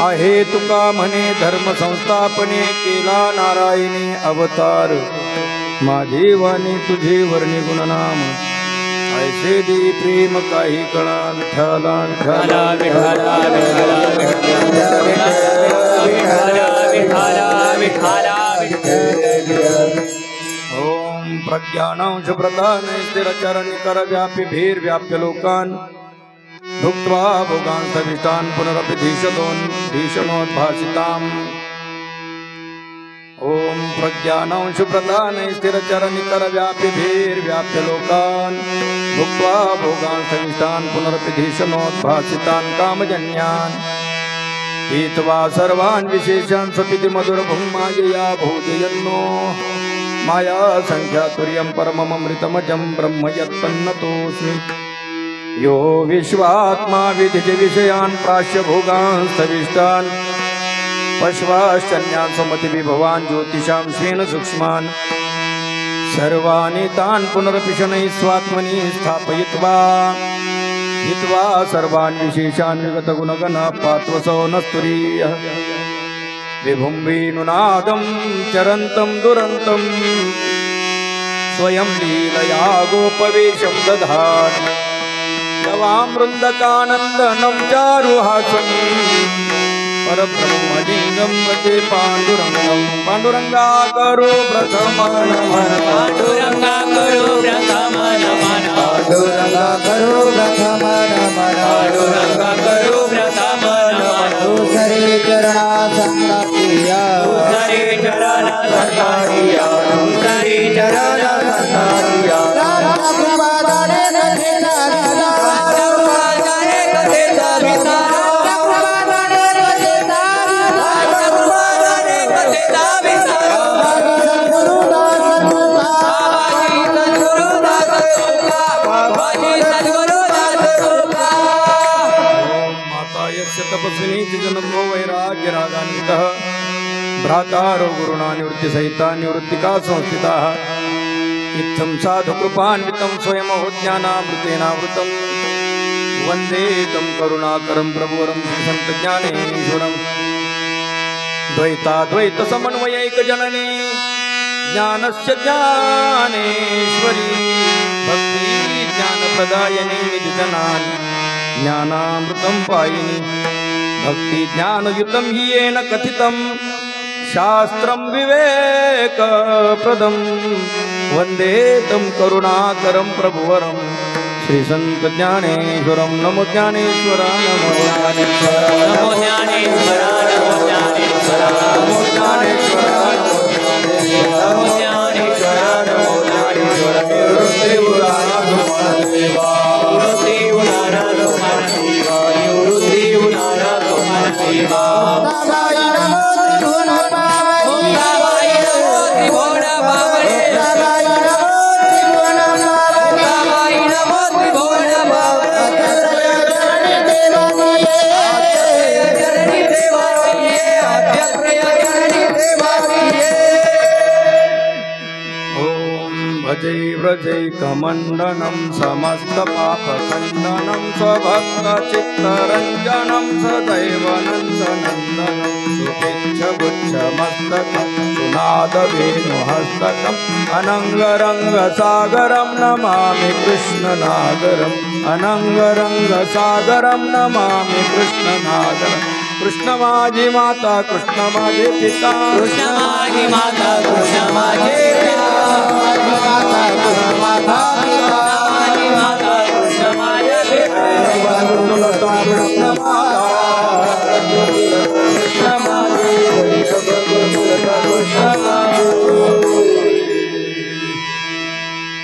आहे तुका म्हणे धर्म संस्थापने केला नारायणी अवतार माझी वाणी तुझे वर्णी गुणनाम ऐसे दे प्रेम काही कळा विठ्ठला विठ्ठला विठ्ठला ओम प्रज्ञानांश प्रधान स्थिरचरण कर व्यापी भीर व्याप्य लोकान भुक्त्वा भोगान् सविष्टान् पुनरपि धीशनोद्भासिताम् ओम प्रज्ञानांश प्रधान स्थिरचरणिकर व्यापी भीर व्याप्य लोकान् भुक्त्वा भोगान् सविष्टान् पुनरपि धीशनोद्भासितान् कामजन्यान् पीत्वा सर्वान् विशेषान् स्वपिति मधुरभुङ्मायया भोजयन्नो माया संख्यातुर्यं परममृतमजं ब्रह्म यत्तन्नतोऽस्मि यो विश्वात्मा विधिज विषयान् प्राश्य भोगान् स्थविष्टान् पश्वाश्चन्यान् स्वमति विभवान् ज्योतिषां स्वेन सूक्ष्मान् सर्वाणि तान् पुनरपि शनैः स्वात्मनि स्थापयित्वा हित्वा सर्वान् विशेषान् विगतगुणगणः पात्वसो न स्तुरीयः विभुं वेणुनादं चरन्तं दुरन्तं स्वयं लीलया गोपवेशं दधात् तवामृन्दकानन्दनं चारुहासं परब्रह्मलिङ्गं वन्दे पाण्डुरङ्गं पाण्डुरङ्गा करो प्रथमं नमः पाण्डुरङ्गा करो प्रथमं नमः पाण्डुरङ्गा करो प्रथमं नमः पाण्डुरङ्गा करो प्रथमं नमः दूसरे चरणा संगतिया दूसरे चरण संगतिया दूसरे चरण संगतिया प्रभादाने कथेचा प्रभादाने कथेचा विस्तार प्रभादाने कथेचा विस्तार तपस्विनी जनको वैराग्य रागान्वितः भ्रातारो गुरुणा निवृत्ति सहिता निवृत्तिका संस्थिताः इत्थं साधु कृपान्वितं स्वयं ज्ञानामृतेनावृतं वन्दे तं करुणाकरं प्रभुवरं श्रीसन्त ज्ञानेश्वरं द्वैताद्वैत समन्वयैक जननी ज्ञानस्य ज्ञानेश्वरी भक्ति ज्ञानप्रदायिनी निजजनान् ज्ञानामृतं पायिनी भक्ति ज्ञानयुतं हि येन कथितं शास्त्रं विवेकप्रदं वन्दे तं करुणाकरं प्रभुवरं श्रीसन्त ज्ञानेश्वरं नमो ज्ञानेश्वर नमो ज्ञानेश्वर नमो ज्ञानेश्वर नमो ज्ञानेश्वर नमो ज्ञानेश्वर नमो ज्ञानेश्वर नमो ज्ञानेश्वर व्रजैकमण्डनं समस्तपापखण्डनं स्वभक्तचित्तरञ्जनं सदैव नन्दनन्दनं सुपिच्छगुच्छमस्तकं सुनादवेणुहस्तकम् अनङ्गरङ्गसागरं नमामि कृष्णनागरम् अनङ्गरङ्गसागरं नमामि कृष्णनागरम् कृष्ण माझी माता कृष्ण माझे पिता कृष्ण माझी माता कृष्ण माझे पिता कृष्ण माता माझी माता कृष्ण माझे पिता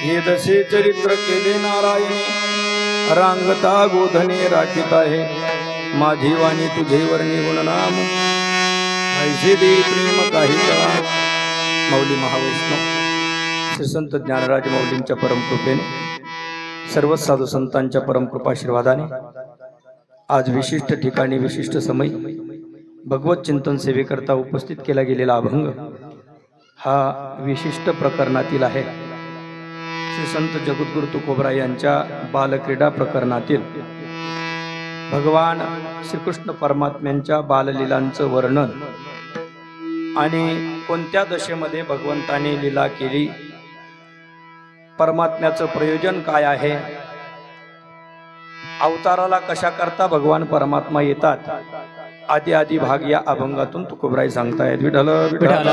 हे दशे चरित्र केले नारायणी रांगता गोधने राखीत आहे माझी वाणी तुझे वर्णी गुणनाम ऐसे दे प्रेम काही कळा मौली महावैष्णव श्री संत ज्ञानराज मौलींच्या परमकृपेने सर्व साधू संतांच्या परमकृपाशीर्वादाने आज विशिष्ट ठिकाणी विशिष्ट समय भगवत चिंतन सेवेकरता उपस्थित केला गेलेला अभंग हा विशिष्ट प्रकरणातील आहे। श्री संत जगद्गुरु तुकोबराय यांच्या बालक्रीडा प्रकरणातील भगवान श्रीकृष्ण परमात्म्यांच्या बाललीलांचं वर्णन आणि कोणत्या दशेमध्ये भगवंताने लीला केली, परमात्म्याचं प्रयोजन काय आहे, अवताराला कशा करता भगवान परमात्मा येतात, आदी आदी भाग या अभंगातून तुकोबराय सांगतायत. विठ्ठल विठ्ठल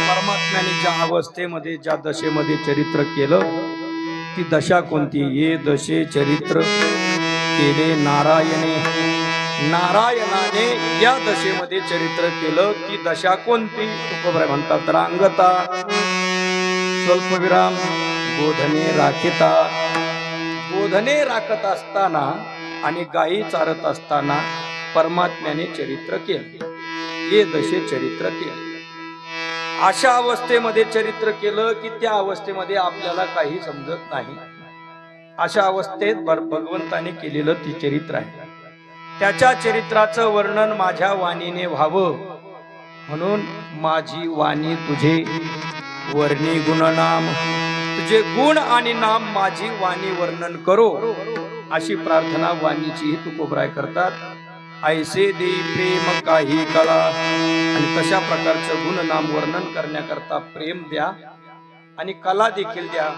परमात्म्याने ज्या अवस्थेमध्ये ज्या दशेमध्ये चरित्र केलं ती दशा कोणती? ये दशे चरित्र केले नारायणे. नारायणाने या दशेमध्ये चरित्र केलं ती दशा कोणती? तुकोबराय म्हणतात रांगता स्वल्पविराम गोधने राखिता. गोधने राखत असताना आणि गायी चारत असताना परमात्म्याने चरित्र केलं, ये दशे चरित्र केलं. अशा अवस्थेमध्ये चरित्र केलं की त्या अवस्थेमध्ये आपल्याला काही समजत नाही. अशा अवस्थेत भगवंताने केलेलं ती चरित्र आहे. त्याच्या चरित्राचं वर्णन माझ्या वाणीने व्हावं म्हणून माझी वाणी तुझे वर्णी गुणनाम, तुझे गुण आणि नाम माझी वाणी वर्णन करो, अशी प्रार्थना वाणीचीही तुकोबराय करतात. ऐसे दे प्रेम काही कळा. आणि तशा प्रकारचं गुण नाम वर्णन करण्याकरता प्रेम द्या आणि कला देखील द्या,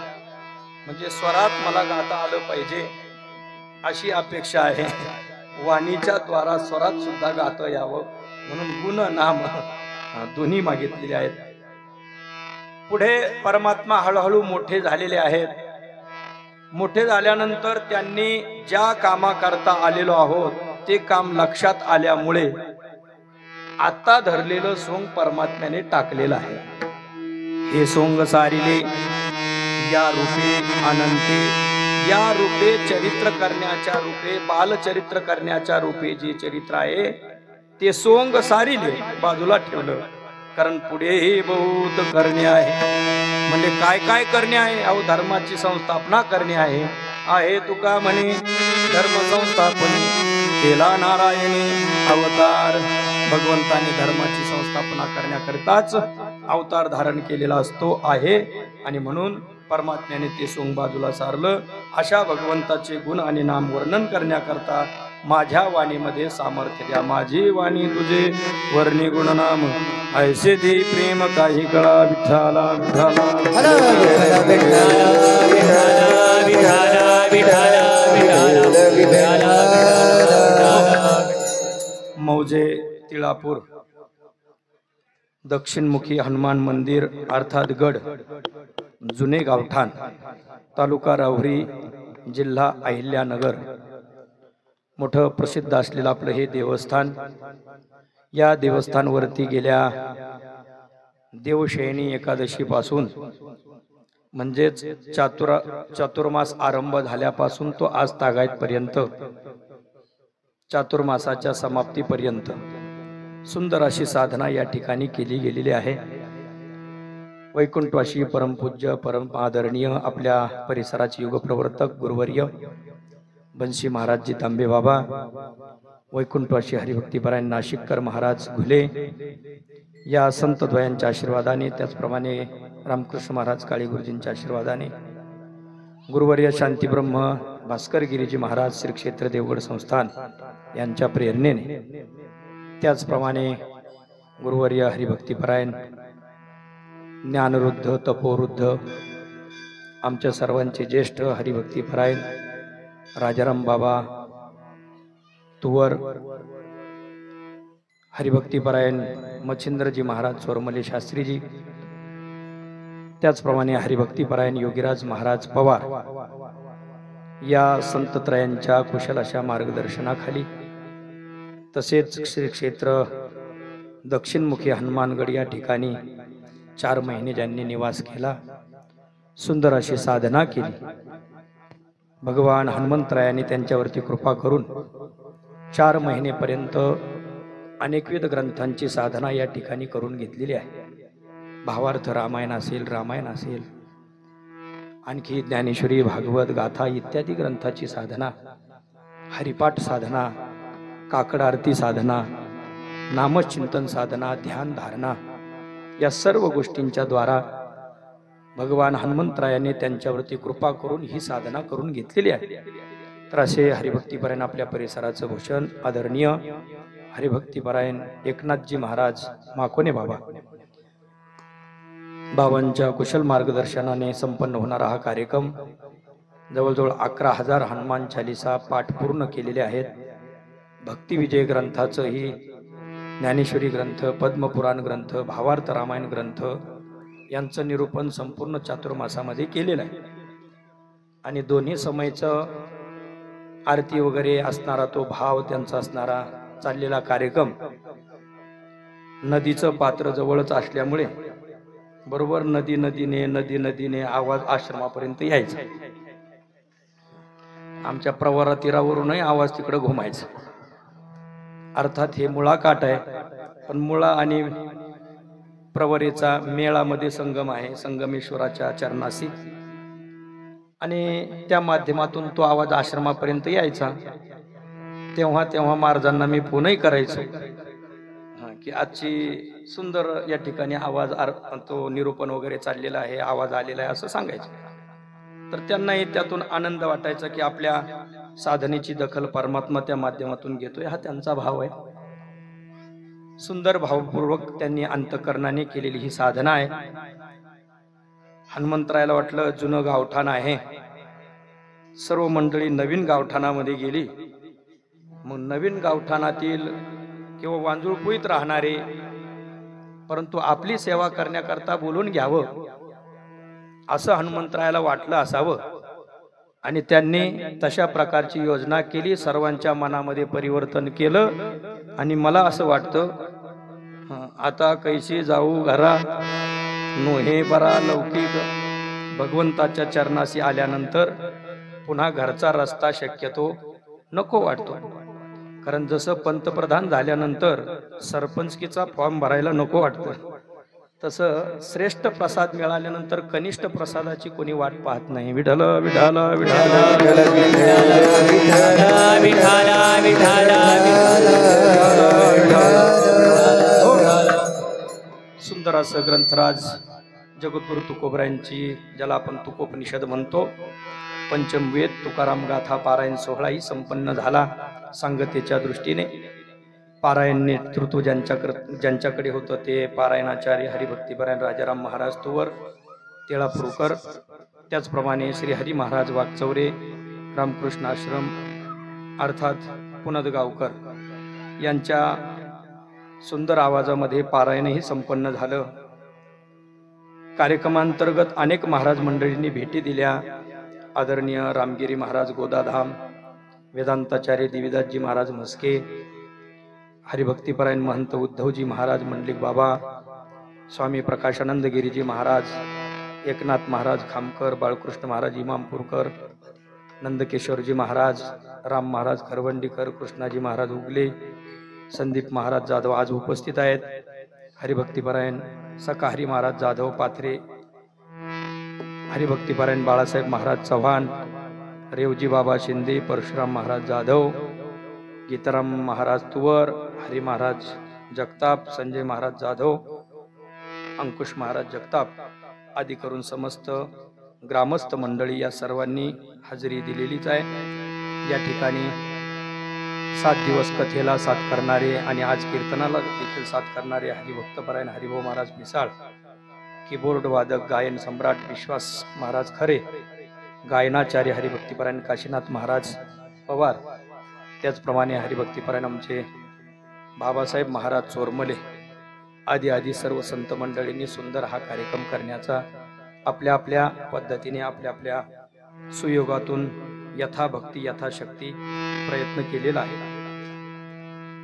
म्हणजे स्वरात मला गाता आलं पाहिजे अशी अपेक्षा आहे. वाणीच्या द्वारा स्वरात सुद्धा गाता यावं म्हणून गुण नाम दोन्ही मागितलेले आहेत. पुढे परमात्मा हळूहळू मोठे झालेले आहेत. मोठे झाल्यानंतर त्यांनी ज्या कामाकरता आलेलो आहोत ते काम लक्षात आल्यामुळे आता धरलेलं सोंग परमात्म्याने टाकलेलं आहे. हे सोंग सारिले या रूपे अनंते, या रूपे चरित्र करण्याच्या रूपे बालचरित्र करण्याच्या रूपे जे चरित्र आहे ते सोंग सारिले बाजूला ठेवलं, कारण पुढेही बहुत करणे आहे. म्हणजे काय काय करणे आहे? अहो धर्माची संस्थापना करणे आहे. आहे तुका म्हणे धर्म संस्थापने केला नारायणी अवतार. भगवंताने धर्माची संस्थापना करण्याकरताच अवतार धारण केलेला असतो आहे आणि म्हणून परमात्म्याने ते सोंग बाजूला सारलं. अशा भगवंताचे गुण आणि नाम वर्णन करण्याकरता माझ्या वाणीमध्ये सामर्थ्य द्या. माझी वाणी तुझे वर्णी गुणनाम, ऐसे दे प्रेम काही कळा. विठ्ठला विठ्ठला मौजे तिळापूर दक्षिणमुखी हनुमान मंदिर अर्थात गड, जुने गावठाण, तालुका राहुरी, जिल्हा अहिल्यानगर. मोठं प्रसिद्ध असलेलं आपलं हे देवस्थान. या देवस्थानवरती गेल्या देवशयनी एकादशी पासून म्हणजेच चातुर्मास आरंभ झाल्यापासून तो आज तागायतपर्यंत चातुर्मासाच्या समाप्तीपर्यंत सुंदर अशी साधना या ठिकाणी केली गेलेली आहे. वैकुंठवासी परमपूज्य परम आदरणीय आपल्या परिसराचे युगप्रवर्तक गुरुवर्य बंशी महाराजजी तांबे बाबा, वैकुंठवासी हरिभक्तीपरायण नाशिककर महाराज घुले या संत द्वयांच्या आशीर्वादाने, त्याचप्रमाणे रामकृष्ण महाराज काळे गुरुजींच्या आशीर्वादाने, गुरुवर्य शांतीब्रह्म भास्करगिरीजी महाराज श्री क्षेत्र देवगड संस्थान यांच्या प्रेरणेने, त्याचप्रमाणे गुरुवर्य हरिभक्तीपरायण ज्ञानवृद्ध तपोवृद्ध आमच्या सर्वांचे ज्येष्ठ हरिभक्तीपरायण राजाराम बाबा तुवर, हरिभक्तीपरायण मच्छिंद्रजी महाराज चोरमले शास्त्रीजी, त्याचप्रमाणे हरिभक्तीपरायण योगीराज महाराज पवार या संतत्रयांच्या कुशल अशा मार्गदर्शनाखाली, तसेच श्री क्षेत्र दक्षिणमुखी हनुमानगड या ठिकाणी 4 महिने ज्यांनी निवास केला, सुंदर अशी साधना केली. भगवान हनुमंतरायाने त्यांच्यावरती कृपा करून 4 महिनेपर्यंत अनेकविध ग्रंथांची साधना या ठिकाणी करून घेतलेली आहे. भावार्थ रामायण असेल, आणखी ज्ञानेश्वरी, भागवत, गाथा इत्यादी ग्रंथाची साधना, हरिपाठ साधना, काकड आरती साधना, नामचिंतन साधना, ध्यान धारणा या सर्व गोष्टींच्या द्वारा भगवान हनुमंतरायाने त्यांच्यावरती कृपा करून ही साधना करून घेतलेली आहे. तर असे हरिभक्तीपरायण आपल्या परिसराचं भूषण आदरणीय हरिभक्तीपरायण एकनाथजी महाराज माकोने बाबांच्या कुशल मार्गदर्शनाने संपन्न होणारा हा कार्यक्रम जवळजवळ 11,000 हनुमान चालिसा पाठ पूर्ण केलेले आहेत. भक्ती विजय ग्रंथाचंही ज्ञानेश्वरी ग्रंथ, पद्मपुराण ग्रंथ, भावार्थ रामायण ग्रंथ यांचं निरूपण संपूर्ण चातुर्मासामध्ये केलेलं आहे. आणि दोन्ही समयचं आरती वगैरे असणारा तो भाव त्यांचा असणारा चाललेला कार्यक्रम नदीचं पात्र जवळच असल्यामुळे बरोबर नदीने आवाज आश्रमापर्यंत यायचा. आमच्या प्रवारा तीरावरूनही आवाज तिकडे घुमायचा. अर्थात हे मुळा काठ आहे, पण मुळा आणि प्रवरेचा मेळामध्ये संगम आहे, संगमेश्वराच्या चरणाशी, आणि त्या माध्यमातून तो आवाज आश्रमापर्यंत यायचा. तेव्हा महाराजांना मी फोनही करायचो की आजची सुंदर या ठिकाणी आवाज तो निरूपण वगैरे चाललेला आहे, आवाज आलेला आहे असं सांगायचं. तर त्यांनाही त्यातून आनंद वाटायचा की आपल्या साधनेची दखल परमात्मा त्या माध्यमातून घेतोय, हा त्यांचा भाव आहे. सुंदर भावपूर्वक त्यांनी अंतकरणाने केलेली ही साधना आहे. हनुमंतरायाला वाटलं जुनं गावठाण आहे, सर्व मंडळी नवीन गावठाणामध्ये गेली. मग नवीन गावठाणातील किंवा वांजुळपुईत राहणारे परंतु आपली सेवा करण्याकरता बोलून घ्यावं असं हनुमंतरायाला वाटलं असावं, आणि त्यांनी तशा प्रकारची योजना केली. सर्वांच्या मनामध्ये परिवर्तन केलं आणि मला असं वाटतं आता कैशी जाऊ घरा नोहे बरा लौकिक. भगवंताच्या चरणाशी आल्यानंतर पुन्हा घरचा रस्ता शक्यतो नको वाटतो. कारण जसं पंतप्रधान झाल्यानंतर सरपंचकीचा फॉर्म भरायला नको वाटतं, तसं श्रेष्ठ प्रसाद मिळाल्यानंतर कनिष्ठ प्रसादाची कोणी वाट पाहत नाही. विठ्ठल विठ्ठल विठ्ठल सुंदर असं ग्रंथराज जगद्गुरु तुकोबरायांची, ज्याला आपण तुकोपनिषद म्हणतो, पंचम वेद तुकाराम गाथा पारायण सोहळाही संपन्न झाला. सांगतेच्या दृष्टीने पारायण नेतृत्व ज्यांच्याकडे होतं ते पारायणाचार्य हरिभक्तीपरायण राजाराम महाराज तुवर तेळापूरकर, त्याचप्रमाणे श्री हरी महाराज वागचौरे रामकृष्ण आश्रम अर्थात पुनदगावकर यांच्या सुंदर आवाजामध्ये पारायणही संपन्न झालं. कार्यक्रमांतर्गत अनेक महाराज मंडळींनी भेटी दिल्या. आदरणीय रामगिरी महाराज गोदाधाम, वेदांताचार्य दिविदासजी महाराज म्हस्के, हरिभक्तीपरायण महंत उद्धवजी महाराज मंडलिक बाबा, स्वामी प्रकाशानंद गिरीजी महाराज, एकनाथ महाराज खामकर, बाळकृष्ण महाराज इमामपूरकर, नंदकेश्वरजी महाराज, राम महाराज खरवंडीकर, कृष्णाजी महाराज उगले, संदीप महाराज जाधव आज उपस्थित आहेत. हरिभक्तीपरायण सकाहरी महाराज जाधव पाथरे, हरिभक्तीपरायण बाळासाहेब महाराज चव्हाण, रेवजी बाबा शिंदे, परशुराम महाराज जाधव, गीताराम महाराज तुवर, हरी महाराज जगताप, संजय महाराज जाधव, अंकुश महाराज जगताप आदी करून समस्त ग्रामस्थ मंडळी या सर्वांनी हजेरी दिलेलीच आहे. या ठिकाणी 7 दिवस कथेला साथ करणारे आणि आज कीर्तनाला देखील साथ करणारे हरिभक्तपरायण हरिभाऊ महाराज मिसाळ, कीबोर्ड वादक गायन सम्राट विश्वास महाराज खरे, गायनाचार्य हरिभक्तीपरायण काशीनाथ महाराज पवार, त्याचप्रमाणे हरिभक्तीपरायण आमचे बाबासाहेब महाराज चोरमले आदी सर्व संत मंडळींनी सुंदर हा कार्यक्रम करण्याचा आपल्या आपल्या पद्धतीने आपल्या आपल्या सुयोगातून यथाभक्ती यथाशक्ती प्रयत्न केलेला आहे.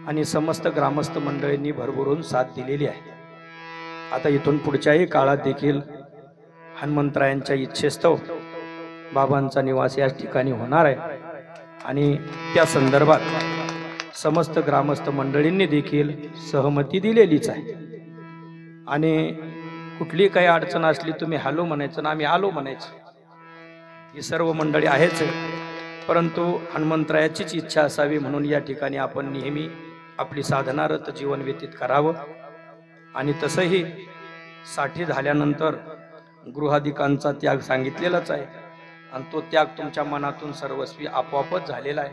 आणि समस्त ग्रामस्थ मंडळींनी भरभरून साथ दिलेली आहे. आता इथून पुढच्याही काळात देखील हनुमंतरायांच्या इच्छेस्तव बाबांचा निवास या ठिकाणी होणार आहे, आणि त्या संदर्भात समस्त ग्रामस्थ मंडळींनी देखील सहमती दिलेलीच आहे. आणि कुठली काही अडचण असली तुम्ही हॅलो म्हणायचं ना आम्ही आलो म्हणायचं, ही सर्व मंडळी आहेच आहे. परंतु हनुमंतरायाचीच इच्छा असावी म्हणून या ठिकाणी आपण नेहमी आपली साधनारत जीवन व्यतीत करावं. आणि तसंही 60 झाल्यानंतर गृहाधिकांचा त्याग सांगितलेलाच आहे आणि तो त्याग तुमच्या मनातून सर्वस्वी आपोआपच झालेला आहे.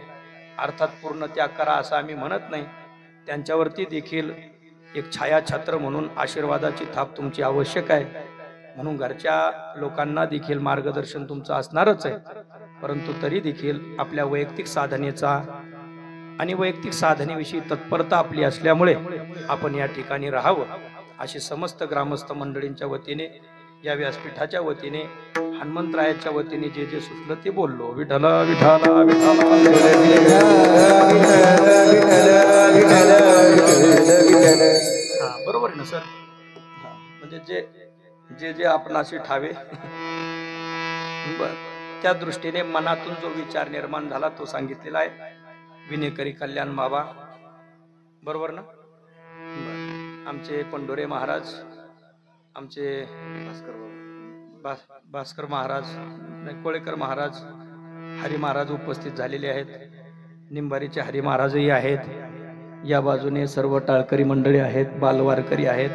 अर्थात पूर्ण त्याग करा असं आम्ही म्हणत नाही. त्यांच्यावरती देखील एक छायाछत्र म्हणून आशीर्वादाची थाप तुमची आवश्यक आहे. म्हणून घरच्या लोकांना देखील मार्गदर्शन तुमचं असणारच आहे. परंतु तरी देखील आपल्या वैयक्तिक साधनेचा आणि वैयक्तिक साधनेविषयी तत्परता आपली असल्यामुळे आपण या ठिकाणी राहावं अशी समस्त ग्रामस्थ मंडळींच्या वतीने, या व्यासपीठाच्या वतीने, हनुमंतरायाच्या वतीने जे जे सुचलं ते बोललो. विठ्ठल विठ्ठल विठ्ठल बरोबर आहे ना सर? म्हणजे जे जे जे आपणाशी ठावे त्या दृष्टीने मनातून जो विचार निर्माण झाला तो सांगितलेला आहे. विनेकरी कल्याण बाबा बरोबर ना? आमचे पंढोरे महाराज, आमचे भास्कर महाराज, कोळेकर महाराज, हरी महाराज उपस्थित झालेले आहेत. निंबारीचे हरी महाराजही आहेत. या बाजूने सर्व टाळकरी मंडळी आहेत, बालवारकरी आहेत.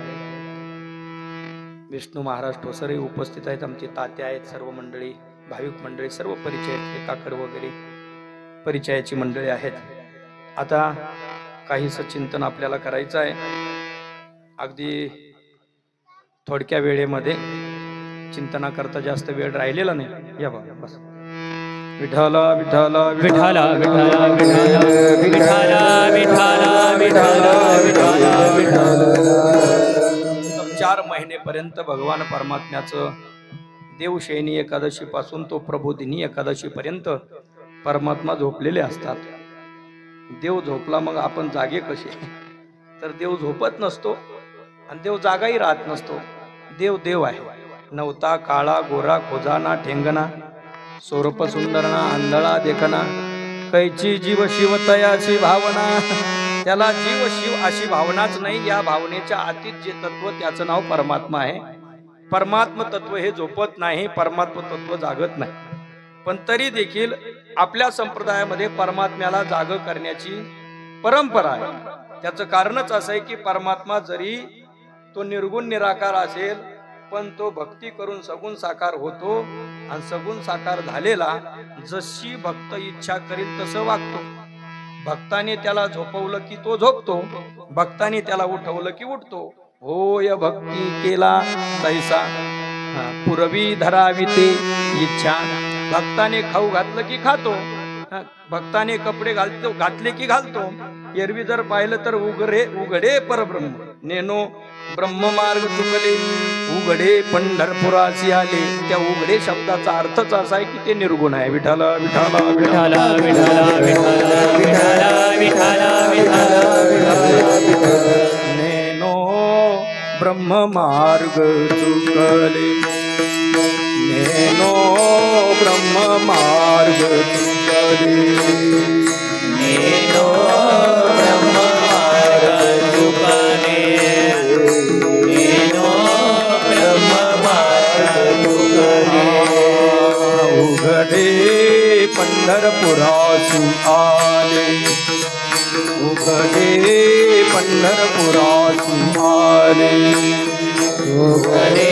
विष्णू महाराज ठोसरही उपस्थित आहेत. आमचे तात्या आहेत. सर्व मंडळी, भाविक मंडळी, सर्व परिचय, काकड वगैरे परिचयाची मंडळी आहेत. आता काहीसं चिंतन आपल्याला करायचं आहे. अगदी थोडक्या वेळेमध्ये चिंतनाकरता जास्त वेळ राहिलेला नाही. या बघा बस. विठ्ठल विठ्ठल विठ्ठल विठ्ठल 4 महिनेपर्यंत भगवान परमात्म्याचं देवशयनी एकादशी पासून तो प्रबोधिनी एकादशी पर्यंत परमात्मा झोपलेले असतात. देव झोपला मग आपण जागे कसे? तर देव झोपत नसतो आणि देव जागाही राहत नसतो. देव देव आहे. नवता काळा गोरा खोजाना ठेंगना, सोरप सुंदरना आंधळा देखना, कैची जीव शिव तयाची भावना. त्याला जीव शिव अशी भावनाच नाही. या भावनेच्या आतीत जे तत्व त्याचं नाव परमात्मा आहे. परमात्म तत्व हे झोपत नाही, परमात्म तत्व जागत नाही. पण तरी देखील आपल्या संप्रदायामध्ये परमात्म्याला जाग करण्याची परंपरा आहे. त्याचं कारणच असं आहे की परमात्मा जरी तो निर्गुण निराकार असेल पण तो भक्ती करून सगुण साकार होतो आणि सगुण साकार झालेला जशी भक्त इच्छा करील तसं वागतो. भक्ताने त्याला झोपवलं की तो झोपतो, भक्ताने त्याला उठवलं की उठतो. होय भक्ती केला तैसा पुरवी धरावी ते इच्छा. भक्ताने खाऊ घातलं की खातो, भक्ताने कपडे घातले की घालतो. एरवी जर पाहिलं तर उघडे परब्रह्म नेनो ब्रह्म मार्ग चुकले, उघडे पंढरपुरासी आले. त्या उघडे शब्दाचा अर्थच असा आहे की ते निर्गुण आहे. विठ्ठल विठ्ठल विठ्ठल नेनो ब्रह्म मार्ग चुकले, नेनो ब्रह्म मार्ग चुकले, नेनो ब्रह्म मार्ग चुकले, नेनो ब्रह्म मार्ग चुकले. उघडे पंढरपुरासी आले, उघडे पंढरपुरासी आले, उघडे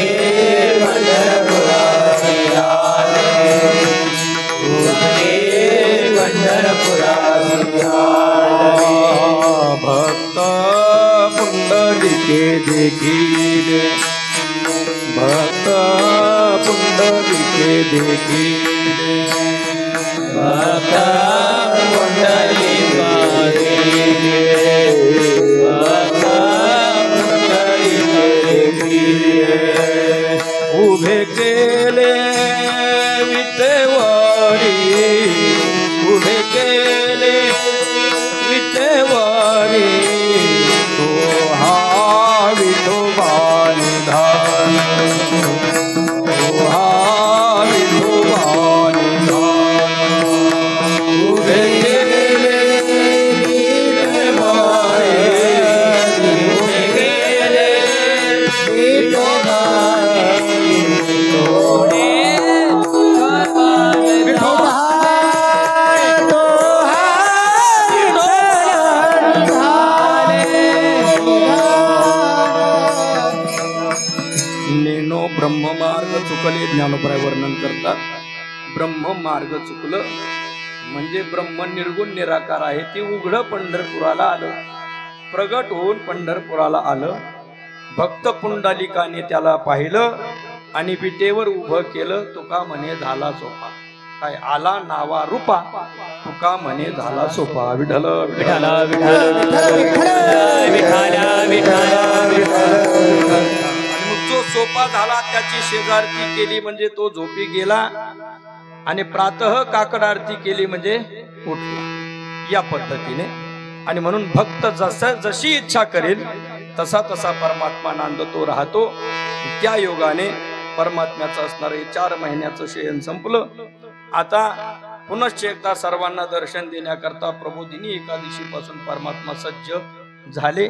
पंढरपुरासी आले, उघडे पंढरपुरासी आले. भक्त पुंडलिके देखील, भक्त पुंडलिके देखील, भक्त पुंडलिके देखील, भक्त पुंडलिके देखील. उभे केले विटेवारी, उभे केले विटेवारी. तो हा विठोबानी धान, तो हा विठोबानी धान. उभे केले विटेवारी, उभे केले विठोबानी. विठोबा तो चुकले ज्ञानोबराय वर्णन करतात. ब्रह्म मार्ग चुकलं म्हणजे ब्रह्म निर्गुण निराकार आहे ती उघड पंढरपुराला आलं, प्रगट होऊन पंढरपुराला आलं. भक्त पुंडलिकाने त्याला पाहिलं आणि विटेवर उभं केलं. तुका म्हणे झाला सोपा, काय आला नावा रूपा, तुका म्हणे झाला सोपा. विठ्ठल विठ्ठल आणि मग जो सोपा झाला त्याची शेजारती केली म्हणजे तो झोपी गेला आणि प्रातः काकड आरती केली म्हणजे उठला, या पद्धतीने. आणि म्हणून भक्त जशी इच्छा करेल तसा तसा परमात्मा नांदतो राहतो. त्या योगाने परमात्म्याचं असणारे 4 महिन्याचं शयन संपलं. आता पुनश्च एकदा सर्वांना दर्शन देण्याकरता प्रबोधिनी एकादशी पासून परमात्मा सज्ज झाले.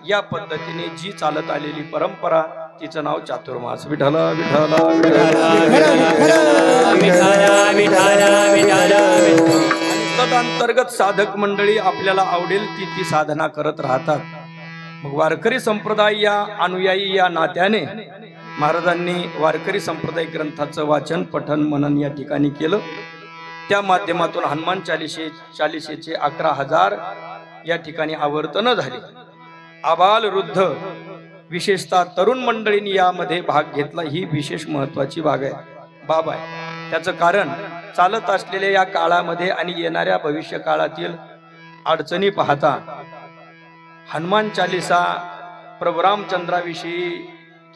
या पद्धतीने जी चालत आलेली परंपरा तिचं नाव चातुर्मास. विठ्ठल विठ्ठल तदअंतर्गत साधक मंडळी आपल्याला आवडेल ती साधना करत राहतात. मग वारकरी संप्रदाय या अनुयायी या नात्याने महाराजांनी वारकरी संप्रदाय ग्रंथाचं वाचन पठन मनन या ठिकाणी केलं. त्या माध्यमातून हनुमान चालिसेचे 11,000 या ठिकाणी आवर्तन झाली. आबाल वृद्ध विशेषतः तरुण मंडळींनी यामध्ये भाग घेतला. ही विशेष महत्वाची बाब आहे. त्याचं कारण चालत असलेल्या या काळामध्ये आणि येणाऱ्या भविष्य काळातील अडचणी पाहता हनुमान चालिसा प्रभू रामचंद्राविषयी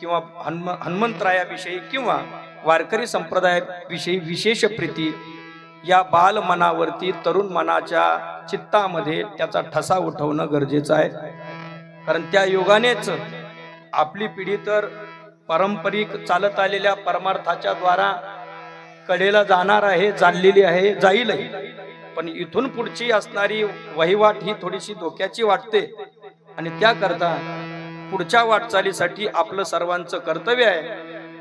किंवा हनुमंतरायाविषयी किंवा वारकरी संप्रदायाविषयी विशेष प्रीती या बाल मनावरती तरुण मनाच्या चित्तामध्ये त्याचा ठसा उठवणं गरजेचं आहे. कारण त्या योगानेच आपली पिढी तर पारंपरिक चालत आलेल्या परमार्थाच्या द्वारा कडेला जाणार आहे, चाललेली आहे, जाईलही. पण इथून पुढची असणारी वहिवाट ही थोडीशी धोक्याची वाटते आणि त्याकरता पुढच्या वाटचालीसाठी आपलं सर्वांचं कर्तव्य आहे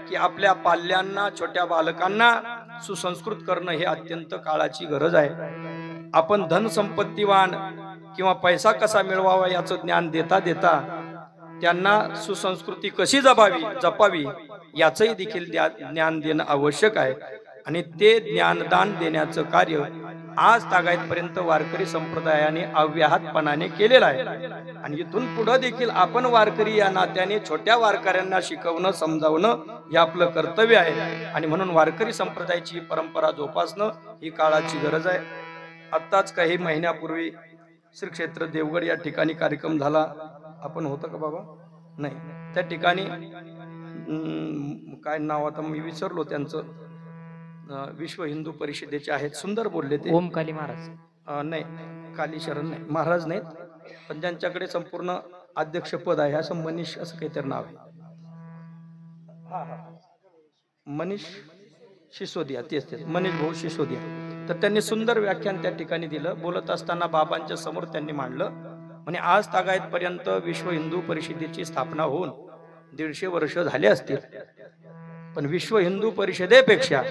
की आपल्या पाल्यांना, छोट्या बालकांना सुसंस्कृत करणं हे अत्यंत काळाची गरज आहे. आपण धनसंपत्तीवान किंवा पैसा कसा मिळवावा याचं ज्ञान देता देता त्यांना सुसंस्कृती कशी जपावी याचंही देखील ज्ञान देणं आवश्यक आहे. आणि ते ज्ञानदान देण्याचं कार्य आज तागायतपर्यंत वारकरी संप्रदायाने अव्याहतपणाने केलेलं आहे. आणि इथून पुढे देखील आपण वारकरी या नात्याने छोट्या वारकऱ्यांना शिकवणं, समजावणं हे आपलं कर्तव्य आहे. आणि म्हणून वारकरी संप्रदायाची ही परंपरा जोपासणं ही काळाची गरज आहे. आत्ताच काही महिन्यापूर्वी श्री क्षेत्र देवगड या ठिकाणी कार्यक्रम झाला. आपण होतं का बाबा? नाही. त्या ठिकाणी काय नाव आता मी विसरलो त्यांचं, विश्व हिंदू परिषदेचे आहेत, सुंदर बोलले ते. ओम काली महाराज नाही, काली शरण नाही, महाराज नाहीत, पण ज्यांच्याकडे संपूर्ण अध्यक्षपद आहे असं मनीष असं काहीतरी नाव आहे, मनीष सिसोदिया, तेच मनीष भाऊ सिसोदिया. तर त्यांनी सुंदर व्याख्यान त्या ठिकाणी दिलं. बोलत असताना बाबांच्या समोर त्यांनी मांडलं म्हणजे आज तागायतपर्यंत विश्व हिंदू परिषदेची स्थापना होऊन 150 वर्ष झाले असतील. पण विश्व हिंदू परिषदेपेक्षा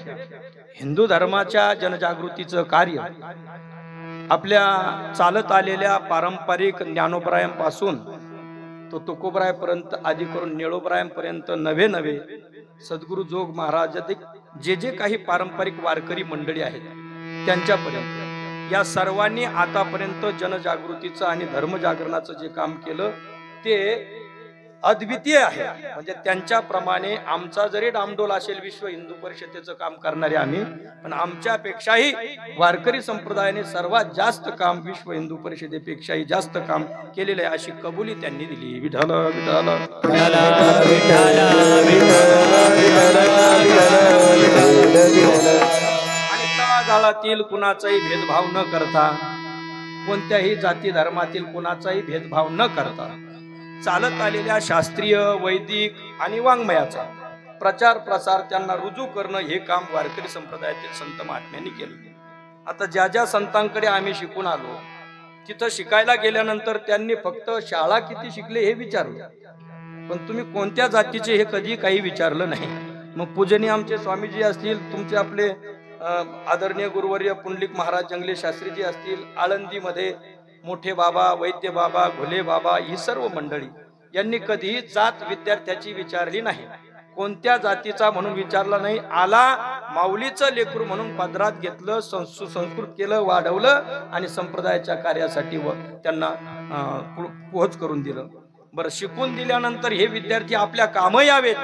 हिंदू धर्माच्या जनजागृतीचं कार्य आपल्या चालत आलेल्या पारंपरिक ज्ञानोबरायांपासून तो तुकोबरायपर्यंत, आधी करून निळोबरायांपर्यंत नवे सद्गुरु जोग महाराज जे काही पारंपरिक वारकरी मंडळी आहेत त्यांच्यापर्यंत या सर्वांनी आतापर्यंत जनजागृतीचं आणि धर्मजागरणाचं जे काम केलं ते अद्वितीय आहे. म्हणजे त्यांच्याप्रमाणे आमचा जरी डामडोल असेल विश्व हिंदू परिषदेचं काम करणारे आम्ही, पण आमच्यापेक्षाही वारकरी संप्रदायाने सर्वात जास्त काम विश्व हिंदू परिषदेपेक्षाही जास्त काम केलेलं आहे अशी कबुली त्यांनी दिली. विठ्ठल विठ्ठल आणि तळागाळातील कुणाचाही भेदभाव न करता, कोणत्याही जाती धर्मातील कुणाचाही भेदभाव न करता चालत आलेल्या शास्त्रीय, वैदिक आणि वाङ्मयाचा प्रचार प्रसार त्यांना रुजू करणं हे काम वारकरी संप्रदायातील संत महात्म्यांनी केलं. आता ज्या संतांकडे आम्ही शिकून आलो तिथं शिकायला गेल्यानंतर त्यांनी फक्त शाळा किती शिकले हे विचारलं, पण तुम्ही कोणत्या जातीचे हे कधी काही विचारलं नाही. मग पूजनीय आमचे स्वामीजी असतील, तुमचे आपले आदरणीय गुरुवर्य पुंडलिक महाराज जंगले शास्त्रीजी असतील, आळंदीमध्ये मोठे बाबा, वैद्य बाबा, घोले बाबा, ही सर्व मंडळी यांनी कधीही जात विद्यार्थ्याची विचारली नाही. कोणत्या जातीचा म्हणून विचारला नाही, आला माऊलीचं लेकरू म्हणून पदरात घेतलं, सुसंस्कृत केलं, वाढवलं आणि संप्रदायाच्या कार्यासाठी त्यांना पोहोच करून दिलं. बरं, शिकून दिल्यानंतर हे विद्यार्थी आपल्या काम यावेत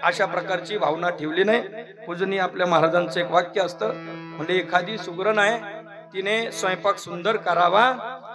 अशा प्रकारची भावना ठेवली नाही. पूजनीय आपल्या महाराजांचं एक वाक्य असतं, म्हणजे एखादी सुगरण आहे, तिने स्वयंपाक सुंदर करावा,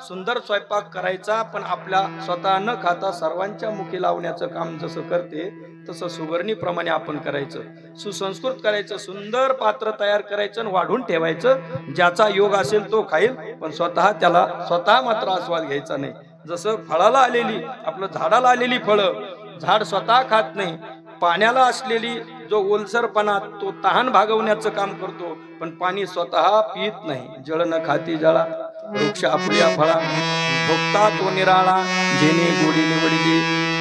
सुंदर स्वयंपाक करायचा, पण आपल्या स्वतः न खाता सर्वांच्या मुखी लावण्याचं काम जसं करते तसं सुगरणीप्रमाणे आपण करायचं, सुसंस्कृत करायचं, सुंदर पात्र तयार करायचं आणि वाढून ठेवायचं. ज्याचा योग असेल तो खाईल, पण स्वतः मात्र आस्वाद घ्यायचा नाही. जसं फळाला आलेली, आपलं झाडाला आलेली फळं झाड स्वतः खात नाही, पाण्याला असलेली जो ओलसरपणा तो तहान भागवण्याचं काम करतो, पण पाणी स्वतः पित नाही. जळ न खाती जळा, वृक्ष आपल्या फळा, भोगता तो निराळा, जेणे गोडी निवडली.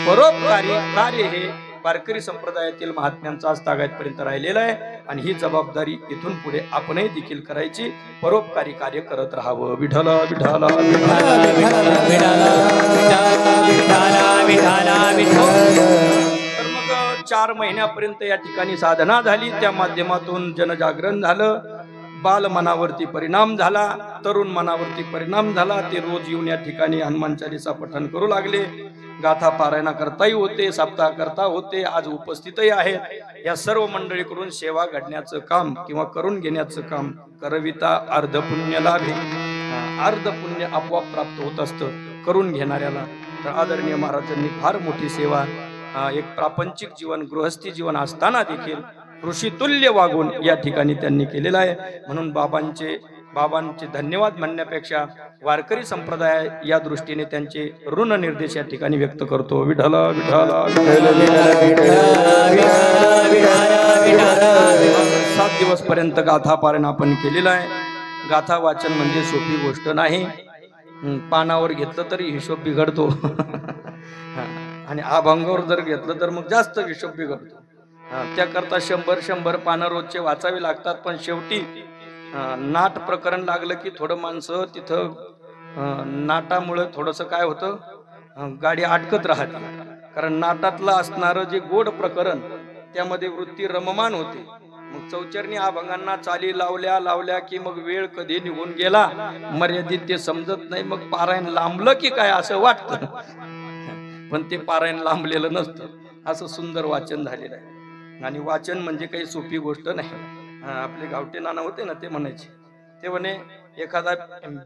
परोपकारी कार्य हे वारकरी संप्रदायातील महात्म्यांचा आज तागायतपर्यंत राहिलेला आहे आणि ही जबाबदारी इथून पुढे आपणही देखील करायची. परोपकारी कार्य करत राहावं. विठ्ठल विठ्ठल तर मग 4 महिन्यापर्यंत या ठिकाणी साधना झाली, त्या माध्यमातून जनजागरण झालं, बाल मनावरती परिणाम झाला, तरुण मनावरती परिणाम झाला. ते रोज येऊन या ठिकाणी हनुमान चालीसा पठण करू लागले, गाथा पारायणा करताही होते, सप्ताह करता होते, आज उपस्थितही आहेत. या सर्व मंडळीकडून सेवा घडण्याचं काम किंवा करून घेण्याचं काम करविता अर्धपुण्य लाभे. अर्धपुण्य आपोआप प्राप्त होत असतं करून घेणाऱ्याला. तर आदरणीय महाराजांनी फार मोठी सेवा, एक प्रापंचिक जीवन, गृहस्थी जीवन असताना देखील ऋषितुल्य वागून या ठिकाणी त्यांनी केलेलं आहे. म्हणून बाबांचे धन्यवाद म्हणण्यापेक्षा वारकरी संप्रदाय या दृष्टीने त्यांचे ऋण निर्देश या ठिकाणी व्यक्त करतो. विठ्ठल विठ्ठल 7 दिवस पर्यंत गाथा पारायण आपण केलेलं आहे. गाथा वाचन म्हणजे सोपी गोष्ट नाही. पानावर घेतलं तरी हिशोब बिघडतो आणि अभंगावर जर घेतलं तर मग जास्त हिशोब बिघडतो. त्याकरता 100 पानं रोजचे वाचावे लागतात. पण शेवटी नाट प्रकरण लागलं की थोडं माणसं तिथं नाटामुळे थोडंसं काय होतं, गाडी अटकत राहते. कारण नाटातलं असणारं जे गोड प्रकरण त्यामध्ये वृत्ती रममान होते. मग चौचरणी अभंगांना चाली लावल्या की मग वेळ कधी निघून गेला मर्यादित ते समजत नाही. मग पारायण लांबलं की काय असं वाटतं, पण ते पारायण लांबलेलं नसतं. असं सुंदर वाचन झालेलं आहे. आणि वाचन म्हणजे काही सोपी गोष्ट नाही. आपले गावटे नाना होते ना, ते म्हणायचे, ते म्हणे एखादा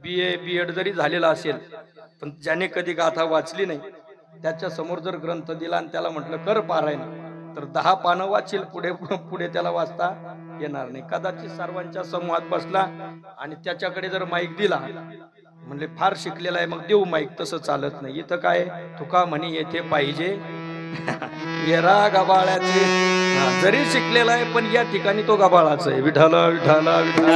BA BEd जरी झालेला असेल, पण ज्याने कधी गाथा वाचली नाही त्याच्या समोर जर ग्रंथ दिला आणि त्याला म्हटलं कर पारायण, तर 10 पानं वाचेल, पुढे त्याला वाचता येणार नाही. कदाचित सर्वांच्या समूहात बसला आणि त्याच्याकडे जर माईक दिला, म्हणजे फार शिकलेला आहे, मग देऊ माईक, तसं चालत नाही. इथं काय, तुका म्हणी येथे पाहिजे येरा गबाळाचे. जरी शिकलेला आहे पण या ठिकाणी तो गबाळाचा आहे. विठ्ठल विठ्ठल विठ्ठल.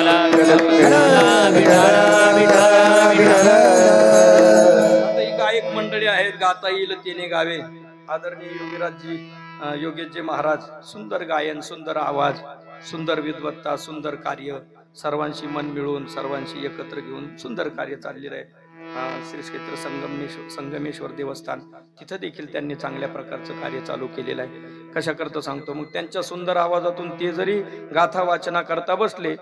गायक मंडळी आहेत, गाता येईल तेने गावे. आदरणीय योगीराजजी, योगेशजी महाराज, सुंदर गायन, सुंदर आवाज, सुंदर विद्वत्ता, सुंदर कार्य, सर्वांशी मन मिळून सर्वांशी एकत्र घेऊन सुंदर कार्य चाललेलं आहे. श्री क्षेत्र संगमेश्वर देवस्थान, तिथं देखील त्यांनी चांगल्या प्रकारचं कार्य चालू केलेलं आहे. कशा करता सांगतो, मग त्यांच्या सुंदर आवाजातून ते जरी गाथा वाचना करता बसले,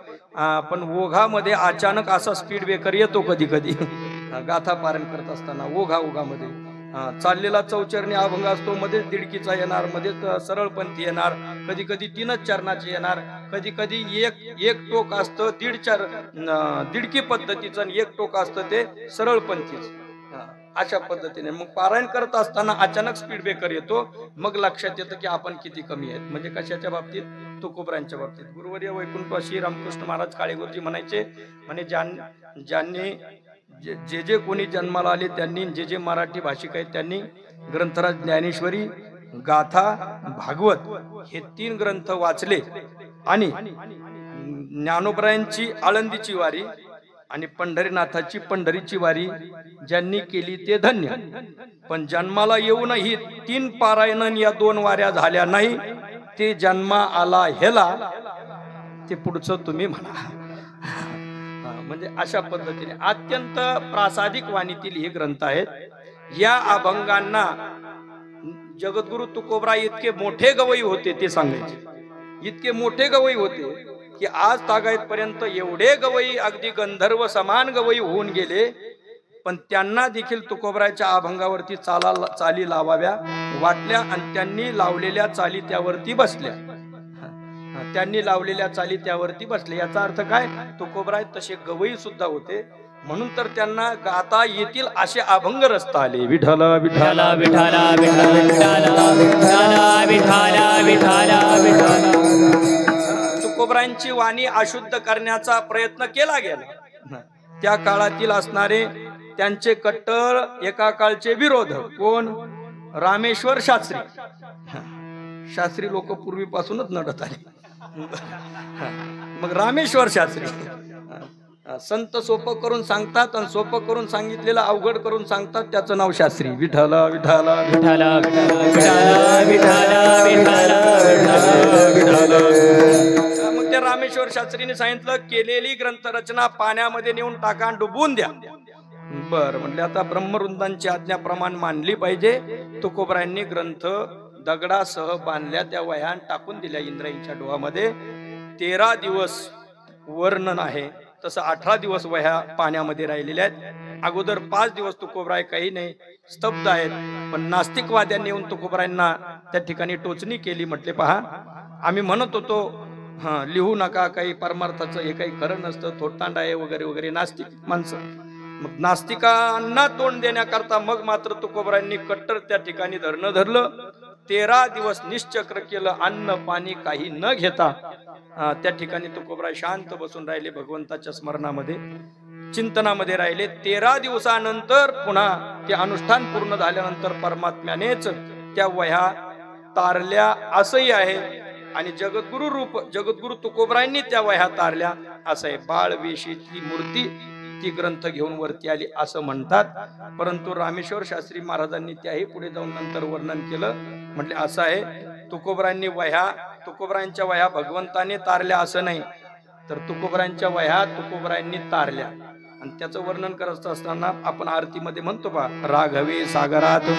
पण ओघामध्ये अचानक असा स्पीड ब्रेकर येतो कधी कधी गाथा पारायण करत असताना. ओघामध्ये चाललेला चौचरणी अभंग असतो, मध्येच दिडकीचा येणार, मध्येच सरळपंथी येणार, कधी कधी 3च चरणाचे येणार, कधी कधी एक टोक असतं दिडकी पद्धतीचं आणि एक टोक असतं ते सरळपंथीच. अशा पद्धतीने मग पारायण करत असताना अचानक स्पीड ब्रेकर येतो. मग लक्षात येतं की आपण किती कमी आहेत. म्हणजे कशाच्या बाबतीत, तुकोबरांच्या बाबतीत. गुरुवर्य वैकुंठवासी रामकृष्ण महाराज काळे गुरुजी म्हणायचे, म्हणे ज्यांनी जे कोणी जन्माला आले त्यांनी, जे मराठी भाषिक आहेत त्यांनी ग्रंथराज ज्ञानेश्वरी, गाथा, भागवत हे 3 ग्रंथ वाचले आणि ज्ञानोबरायांची आळंदीची वारी आणि पंढरीनाथाची पंढरीची वारी ज्यांनी केली ते धन्य. पण जन्माला येऊनही 3 पारायण या 2 वाऱ्या झाल्या नाही, ते जन्मा आला हेला, ते पुढचं तुम्ही म्हणा. म्हणजे अशा पद्धतीने अत्यंत प्रासादिक वाणीतील हे ग्रंथ आहेत. या अभंगांना जगद्गुरु तुकोबराय इतके मोठे गवई होते ते सांगायचे. इतके मोठे गवई होते की आज तागायतपर्यंत एवढे गवई अगदी गंधर्व समान गवई होऊन गेले, पण त्यांना देखील तुकोबरायच्या अभंगावरती चाली लावाव्या वाटल्या आणि त्यांनी लावलेल्या चाली त्यावरती बसल्या. त्यांनी लावलेल्या चाली त्यावरती बसल्या. याचा अर्थ काय? तुकोबराय तसे गवई सुद्धा होते, म्हणून तर त्यांना गाता येतील असे अभंग रचता आले. विठ्ठल विठ्ठल विठाला विठाला विठाला विठाला विठाला विठाला. तुकोबरायांची वाणी अशुद्ध करण्याचा प्रयत्न केला गेला. त्या काळातील असणारे त्यांचे कट्टर एका काळचे विरोधक कोण? रामेश्वर शास्त्री. शास्त्री लोक पूर्वीपासूनच नडत आले. मग रामेश्वर शास्त्री संत सोपं करून सांगतात आणि सोपं करून सांगितलेलं अवघड करून सांगतात, त्याचं नाव शास्त्री. विठ्ठल विठ्ठल विठाला विठाला विठाला विठाला. मग त्या रामेश्वर शास्त्रीने सांगितलं केलेली ग्रंथरचना पाण्यामध्ये नेऊन टाका, डुबवून द्या. बर म्हटले आता ब्रह्मवृंदांची आज्ञाप्रमाण मानली पाहिजे. तुकोबरायांनी ग्रंथ दगडासह बांधल्या, त्या वह्यान टाकून दिल्या इंद्रायणीच्या डोहामध्ये. 13 दिवस वर्णन आहे, तसं 18 दिवस वह्या पाण्यामध्ये राहिलेल्या आहेत. अगोदर 5 दिवस तुकोबराय काही नाही स्तब्ध आहेत, पण नास्तिकवाद्यांनी येऊन तुकोबरायांना त्या ठिकाणी टोचणी केली. म्हटले पहा, आम्ही म्हणत होतो लिहू नका, काही परमार्थाचं हे काही खरं नसतं, थोटांड आहे वगैरे वगैरे, नास्तिक माणसं. मग नास्तिकांना तोंड देण्याकरता मग मात्र तुकोबरायांनी कट्टर त्या ठिकाणी धरलं. 13 दिवस निश्चक्र केलं, अन्न पाणी काही न घेता त्या ठिकाणी तुकोबराय शांत बसून राहिले, भगवंताच्या स्मरणामध्ये चिंतनामध्ये राहिले. 13 दिवसानंतर पुन्हा ते अनुष्ठान पूर्ण झाल्यानंतर परमात्म्यानेच त्या वह्या तारल्या असंही आहे. आणि जगद्गुरु तुकोबरायांनी त्या वह्या तारल्या असं आहे. बाळ वेशीची मूर्ती ती ग्रंथ घेऊन वरती आली असं म्हणतात, परंतु रामेश्वर शास्त्री महाराजांनी त्याही पुढे जाऊन नंतर वर्णन केलं. म्हटले असं आहे, तुकोबरायांच्या वह्या भगवंताने तारल्या असं नाही, तर तुकोबरायांच्या वह्या तुकोबरायांनी तारल्या. आणि त्याचं वर्णन करत असताना आपण आरतीमध्ये म्हणतो पहा, राघवे सागरात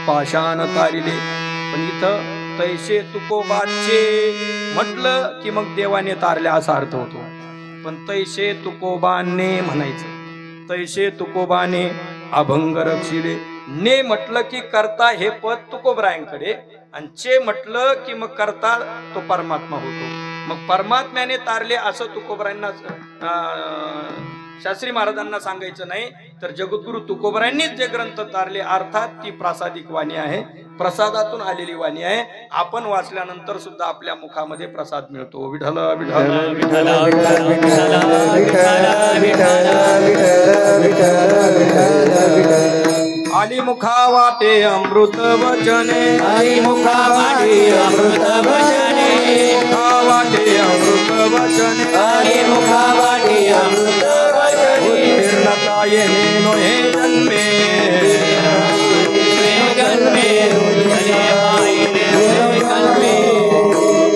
पाषाण तारिले, पण इथं तैसे तुकोबाचे म्हटलं की मग देवाने तारल्या असा अर्थ होतो. पण तैसे तुकोबाने म्हणायचं. तैसे तुकोबाने अभंग रक्षिले. ने म्हटलं की करता हे पद तुकोबरायांकडे, आणि चे म्हटलं की मग करता तो परमात्मा होतो. मग परमात्म्याने तारले असं तुकोबरायांना शास्त्री महाराजांना सांगायचं नाही, तर जगद्गुरु तुकोबरायांनीच जे ग्रंथ तारले, अर्थात ती प्रासादिक वाणी आहे, प्रसादातून आलेली वाणी आहे. आपण वाचल्यानंतर सुद्धा आपल्या मुखामध्ये प्रसाद मिळतो. विठ्ठल विठ्ठल विठाला विठाला आली मुखा वाटे अमृत वचने, आई मुखा वाटे अमृत वचने, मुखा वाटे अमृत वचने, आई मुखा वाटे अमृत वचने, उत्तीर्णता येणे नोहे जन्मे,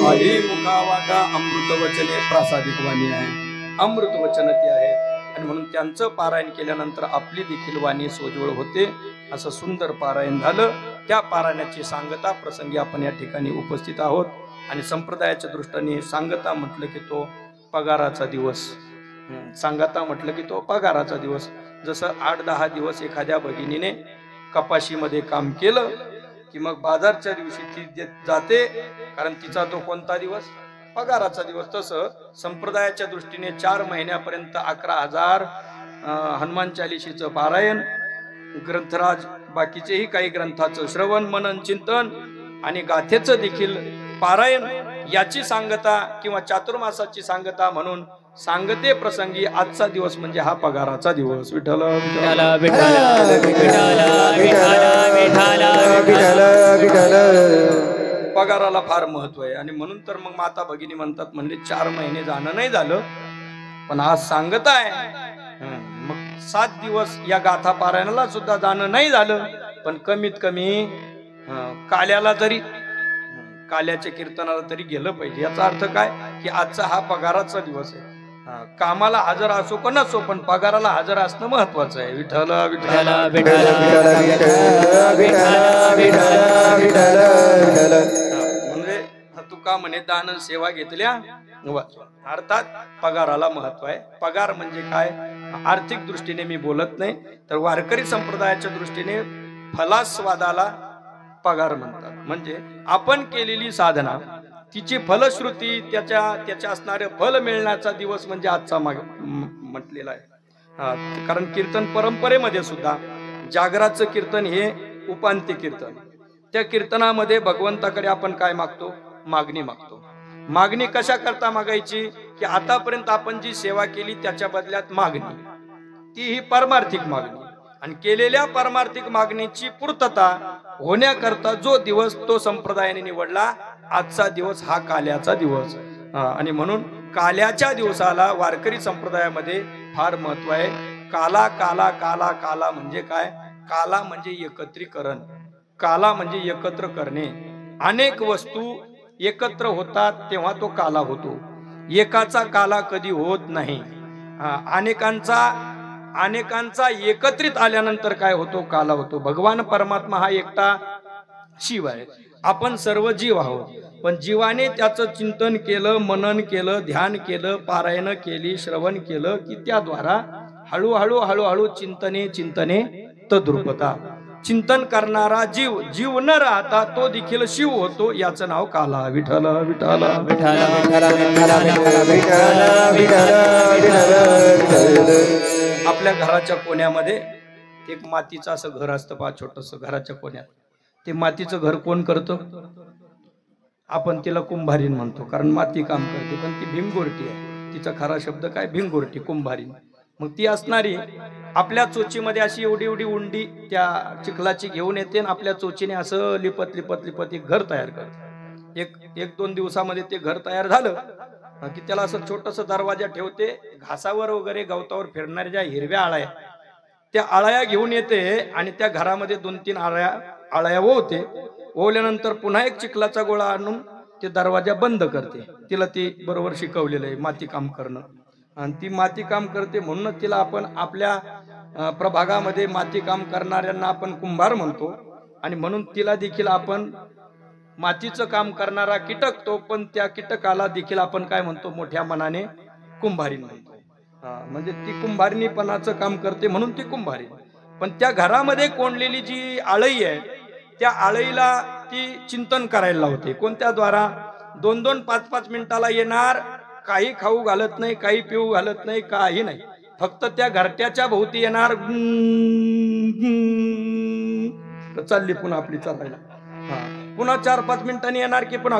आली मुखा वाटा अमृत वचने प्रासादिक वाणी आहे, अमृत वचन ती आहे. आणि म्हणून त्यांचं पारायण केल्यानंतर आपली देखील वाणी सोज्वळ होते. असं सुंदर पारायण झालं. त्या पारायणाची सांगता प्रसंगी आपण या ठिकाणी उपस्थित आहोत. आणि संप्रदायाच्या दृष्टीने सांगता म्हटलं की तो पगाराचा दिवस, सांगता म्हटलं की तो पगाराचा दिवस. जसं 8-10 दिवस एखाद्या भगिनीने कपाशीमध्ये काम केलं की मग बाजारच्या दिवशी ती जाते, कारण तिचा तो कोणता दिवस? पगाराचा दिवस. तसं संप्रदायाच्या दृष्टीने 4 महिन्यापर्यंत 11,000 हनुमान चालिशीचं पारायण, ग्रंथराज बाकीचेही काही ग्रंथाचं श्रवण मनन चिंतन आणि गाथेचं देखील पारायण, याची सांगता किंवा चातुर्मासाची सांगता म्हणून सांगते प्रसंगी आजचा दिवस म्हणजे हा पगाराचा दिवस. विठ्ठल विठाला विठाला विठाला विठाला विठाला विठाला. पगाराला फार महत्व आहे. आणि म्हणून तर मग माता भगिनी म्हणतात, म्हणले 4 महिने जाणं नाही झालं, पण आज सांगत आहे. मग 7 दिवस या गाथा पारायणाला सुद्धा जाणं नाही झालं, पण कमीत कमी काल्याला तरी, काल्याच्या कीर्तनाला तरी गेलं पाहिजे. याचा अर्थ काय की आजचा हा पगाराचा दिवस आहे. कामाला हजर असो का नसो पण पगाराला हजर असणं महत्वाचं आहे. विठ्ठल विठ्ठल विठ्ठल म्हणजे तुका म्हणे दान सेवा घेतल्या अर्थात पगाराला महत्व आहे. पगार म्हणजे काय आर्थिक दृष्टीने मी बोलत नाही तर वारकरी संप्रदायाच्या दृष्टीने फलास्वादाला पगार म्हणतात. म्हणजे आपण केलेली साधना तिची फलश्रुती त्याच्या असणारे फल मिळण्याचा दिवस म्हणजे आजचा म्हटलेला आहे. कारण कीर्तन परंपरेमध्ये सुद्धा जागराचं कीर्तन हे उपांत्य कीर्तन. त्या कीर्तनामध्ये भगवंताकडे आपण काय मागतो मागणी मागतो. मागणी कशा करता मागायची की आतापर्यंत आपण जी सेवा केली त्याच्या बदल्यात मागणी ती ही परमार्थिक मागणी आणि केलेल्या परमार्थिक मागणीची पूर्तता होण्याकरता जो दिवस तो संप्रदायाने निवडला आजचा दिवस हा काल्याचा दिवस. आणि म्हणून काल्याच्या दिवसाला वारकरी संप्रदायामध्ये फार महत्व आहे. काला काला काला काला म्हणजे काय काला म्हणजे एकत्रीकरण. काला म्हणजे एकत्र करणे. अनेक वस्तू एकत्र होतात तेव्हा तो काला होतो. एकाचा काला कधी होत नाही. अनेकांचा एकत्रित आल्यानंतर काय होतो काला होतो. भगवान परमात्मा हा एकटा शिव आहे. आपण सर्व जीव आहोत पण जीवाने त्याचं चिंतन केलं मनन केलं ध्यान केलं पारायण केली श्रवण केलं की त्याद्वारा हळूहळू हळूहळू चिंतने तद्रूपता. चिंतन करणारा जीव न राहता तो देखील शिव होतो. याचं नाव काला. विठ्ठल विठ्ठल आपल्या घराच्या कोण्यामध्ये एक मातीचं असं घर असतं पहा छोटस घराच्या कोण्यात. ते मातीचं घर कोण करतं आपण तिला कुंभारीण म्हणतो कारण माती काम करते पण ती भिंगोरटी आहे. तिचा खरा शब्द काय भिंगोरटी कुंभारीण. मग ती असणारी आपल्या चोचीमध्ये अशी एवढी एवढी उंडी त्या चिखलाची घेऊन येते आणि आपल्या चोचीने असं लिपत लिपत लिपत एक घर तयार करते. एक दोन दिवसामध्ये ते घर तयार झालं की त्याला असं छोटस दरवाजा ठेवते. घासावर वगैरे गवतावर फिरणाऱ्या ज्या हिरव्या आळ्या त्या आळ्या घेऊन येते आणि त्या घरामध्ये 2-3 आळ्या ओवते. ओवल्यानंतर पुन्हा एक चिखलाचा गोळा आणून ते दरवाजा बंद करते. तिला ती बरोबर शिकवलेलं आहे माती काम करणं आणि ती माती काम करते म्हणून तिला आपण आपल्या प्रभागामध्ये माती काम करणाऱ्यांना आपण कुंभार म्हणतो. आणि म्हणून तिला देखील आपण मातीचं काम करणारा कीटक तो पण त्या कीटकाला देखील आपण काय म्हणतो मोठ्या मनाने कुंभारी म्हणतो. म्हणजे ती कुंभारणीपणाचं काम करते म्हणून ती कुंभारी. पण त्या घरामध्ये कोंडलेली जी आळई आहे त्या आळईला ती चिंतन करायला लावते. कोणत्या द्वारा 2-2 5-5 मिनिटाला येणार. काही खाऊ घालत नाही काही पिऊ घालत नाही काही नाही. फक्त त्या घरट्याच्या भोवती येणार चालली पुन्हा आपली चालायला. पुन्हा 4-5 मिनिटांनी येणार की पुन्हा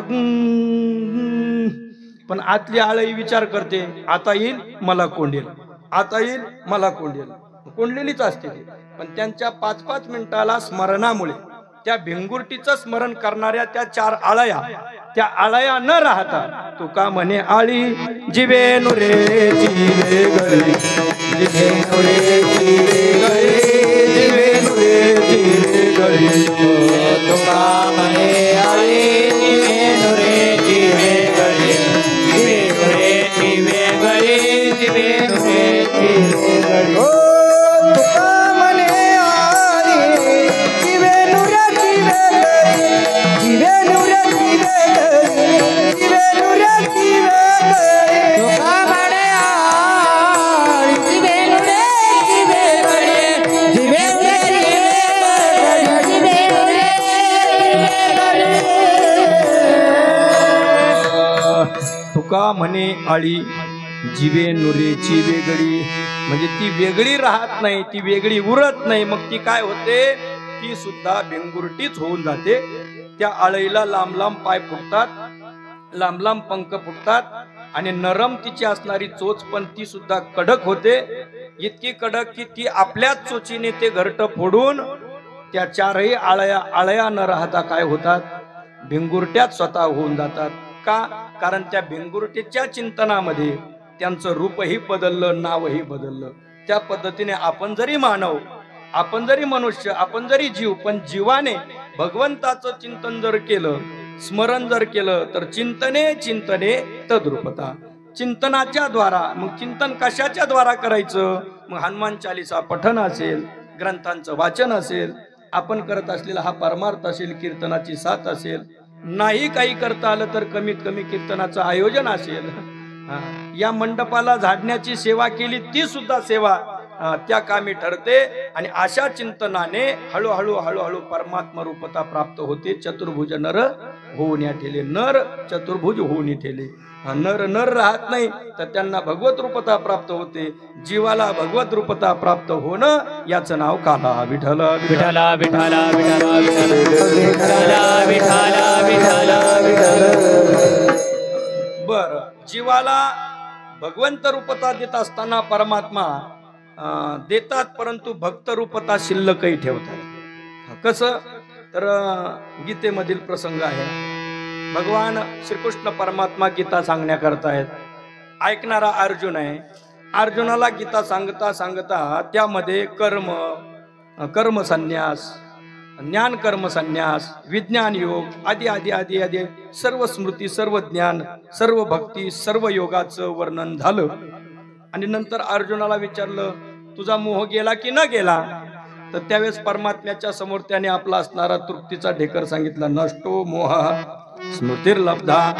पण आतली आळई विचार करते आता येईल मला कोंडेल आता येईल मला कोंडेल. कोंडलेलीच असते ती. पण त्यांच्या 5-5 मिनिटाला स्मरणामुळे त्या भिंगुरटीचं स्मरण करणाऱ्या त्या 4 आळया त्या आळया न राहता तुका म्हणे आळी जिवे नुरे जिवे गळी जिवे नुरे जिवे गळी जिवे नुरे जिवे गळी तुका म्हणे आळी जिवे नुरे जिवे गळी जिवे नुरे जिवे गळी जिवे नुरे जिवे गळी. तुका म्हणे आळी जिवे नुरेची वेगळी म्हणजे ती वेगळी राहत नाही ती वेगळी उरत नाही. मग ती काय होते ती सुद्धा भिंगुरटीच होऊन जाते. त्या आळईला लांब लांब पाय फुटतात लांब लांब पंख फुटतात आणि नरम तिची असणारी चोच पण ती सुद्धा कडक होते. इतकी कडक की ती आपल्याच चोचीने ते घरट फोडून त्या 4ही आळया न राहता काय होतात भिंगुरट्यात स्वतः होऊन जातात. का कारण त्या भिंगुरटीच्या चिंतनामध्ये त्यांचं रूपही बदललं नावही बदललं. त्या पद्धतीने आपण जरी मानव आपण जरी मनुष्य आपण जरी जीव पण जीवाने भगवंताचं चिंतन जर केलं स्मरण जर केलं तर चिंतने तद्रूपता. चिंतनाच्या द्वारा. मग चिंतन कशाच्या द्वारा करायचं? मग हनुमान चालीसा पठण असेल, ग्रंथांचं वाचन असेल, आपण करत असलेला हा परमार्थ असेल, कीर्तनाची साथ असेल, नाही काही करता आलं तर कमीत कमी कीर्तनाचं आयोजन असेल, या मंडपाला झाडण्याची सेवा केली ती सुद्धा सेवा त्या कामी ठरते. आणि अशा चिंतनाने हळूहळू हळूहळू परमात्मा रूपता प्राप्त होते. चतुर्भुज नर होऊन ठेले, नर चतुर्भुज होऊन ठेले. नर नर राहत नाही तर त्यांना भगवत रूपता प्राप्त होते. जीवाला भगवत रूपता प्राप्त होणं याचं नाव काला. विठ्ठल विठ्ठल विठ्ठल विठ्ठल. बर, जीवाला भगवंत रूपता देत असताना परमात्मा देतात, परंतु भक्त रूपता शिल्लकही ठेवतात. कसं? तर गीतेमधील प्रसंग आहे. भगवान श्रीकृष्ण परमात्मा गीता सांगण्याकरतायत. ऐकणारा अर्जुन आहे. अर्जुनाला गीता सांगता सांगता त्यामध्ये कर्म संन्यास, ज्ञान कर्म संन्यास, विज्ञान योग आदी आदी आदी आदी सर्व स्मृती, सर्व ज्ञान, सर्व भक्ती, सर्व योगाचं वर्णन झालं. आणि नंतर अर्जुनाला विचारलं, तुझा मोह गेला की न गेला? तर त्यावेळेस परमात्म्याच्या समोर त्याने आपला असणारा तृप्तीचा ढेकर सांगितला. नष्टो मोह स्मृतिर्लब्धा.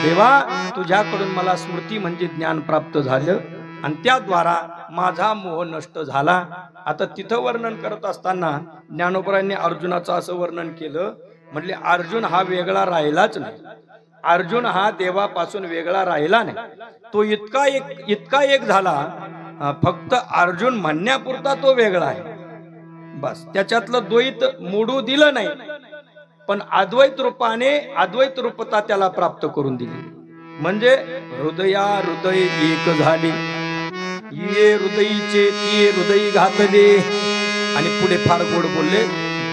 देवा, तुझ्याकडून मला स्मृती म्हणजे ज्ञान प्राप्त झालं आणि त्याद्वारा माझा मोह नष्ट झाला. आता तिथं वर्णन करत असताना ज्ञानोबरांनी अर्जुनाचं असं वर्णन केलं, म्हटले अर्जुन हा वेगळा राहिलाच नाही. अर्जुन हा देवापासून वेगळा राहिला नाही. तो इतका एक झाला, फक्त अर्जुन म्हणण्यापुरता तो वेगळा आहे बस. त्याच्यातलं द्वैत मोडू दिलं नाही, पण अद्वैत रूपाने अद्वैत रूपता त्याला प्राप्त करून दिली. म्हणजे हृदय एक झाले, ये हृदयीचे ती हृदयी घातले. आणि पुढे फार गोड बोलले,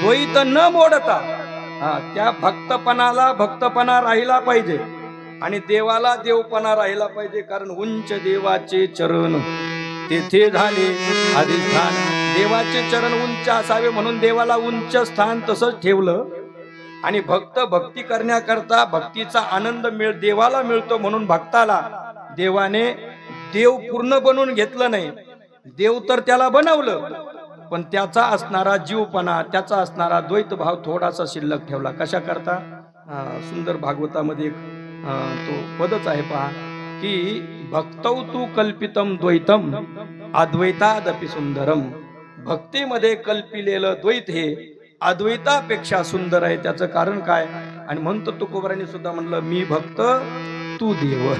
द्वैत न मोडता त्या भक्तपणाला भक्तपणा राहिला पाहिजे आणि देवाला देवपणा राहिला पाहिजे. कारण उंच देवाचे चरण तेथे झाले अधिष्ठान. देवाचे चरण उंच असावे म्हणून देवाला उंच स्थान तसंच ठेवलं. आणि भक्त भक्ती करण्याकरता भक्तीचा आनंद देवाला मिळतो म्हणून भक्ताला देवाने देव पूर्ण बनवून घेतलं नाही. देव तर त्याला बनवलं, पण त्याचा असणारा जीवपणा, त्याचा असणारा द्वैत भाव थोडासा शिल्लक ठेवला. कशा करता? सुंदर भागवतामध्ये तो पदच आहे पहा, की भक्तौ तू कल्पितम द्वैतम अद्वैतादपि सुंदरम. भक्तीमध्ये कल्पिलेलं द्वैत हे अद्वैतापेक्षा सुंदर आहे. त्याचं कारण काय? आणि म्हणतो तुकोबारांनी सुद्धा म्हणलं, मी भक्त तू देव.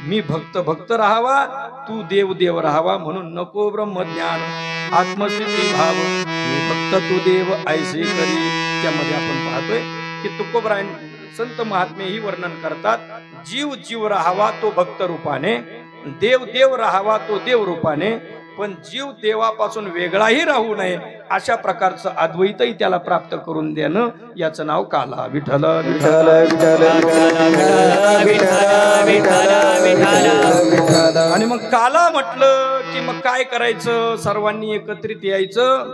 मी भक्त राहावा, तू देव राहावा. म्हणून नको ब्रह्मज्ञान आत्मस्थिती भाव, मी भक्त तू देव ऐसे करी. त्यामध्ये आपण पाहतोय की तुकोबरायन संत महात्मे ही वर्णन करतात, जीव राहावा तो भक्त रूपाने, देव राहावा तो देव रूपाने, पण जीव देवापासून वेगळाही राहू नये अशा प्रकारचं अद्वैतही त्याला प्राप्त करून देणं याचं नाव काला. विठ्ठल विठ्ठल विठ्ठल. आणि मग काला म्हटलं की मग काय करायचं? सर्वांनी एकत्रित यायचं,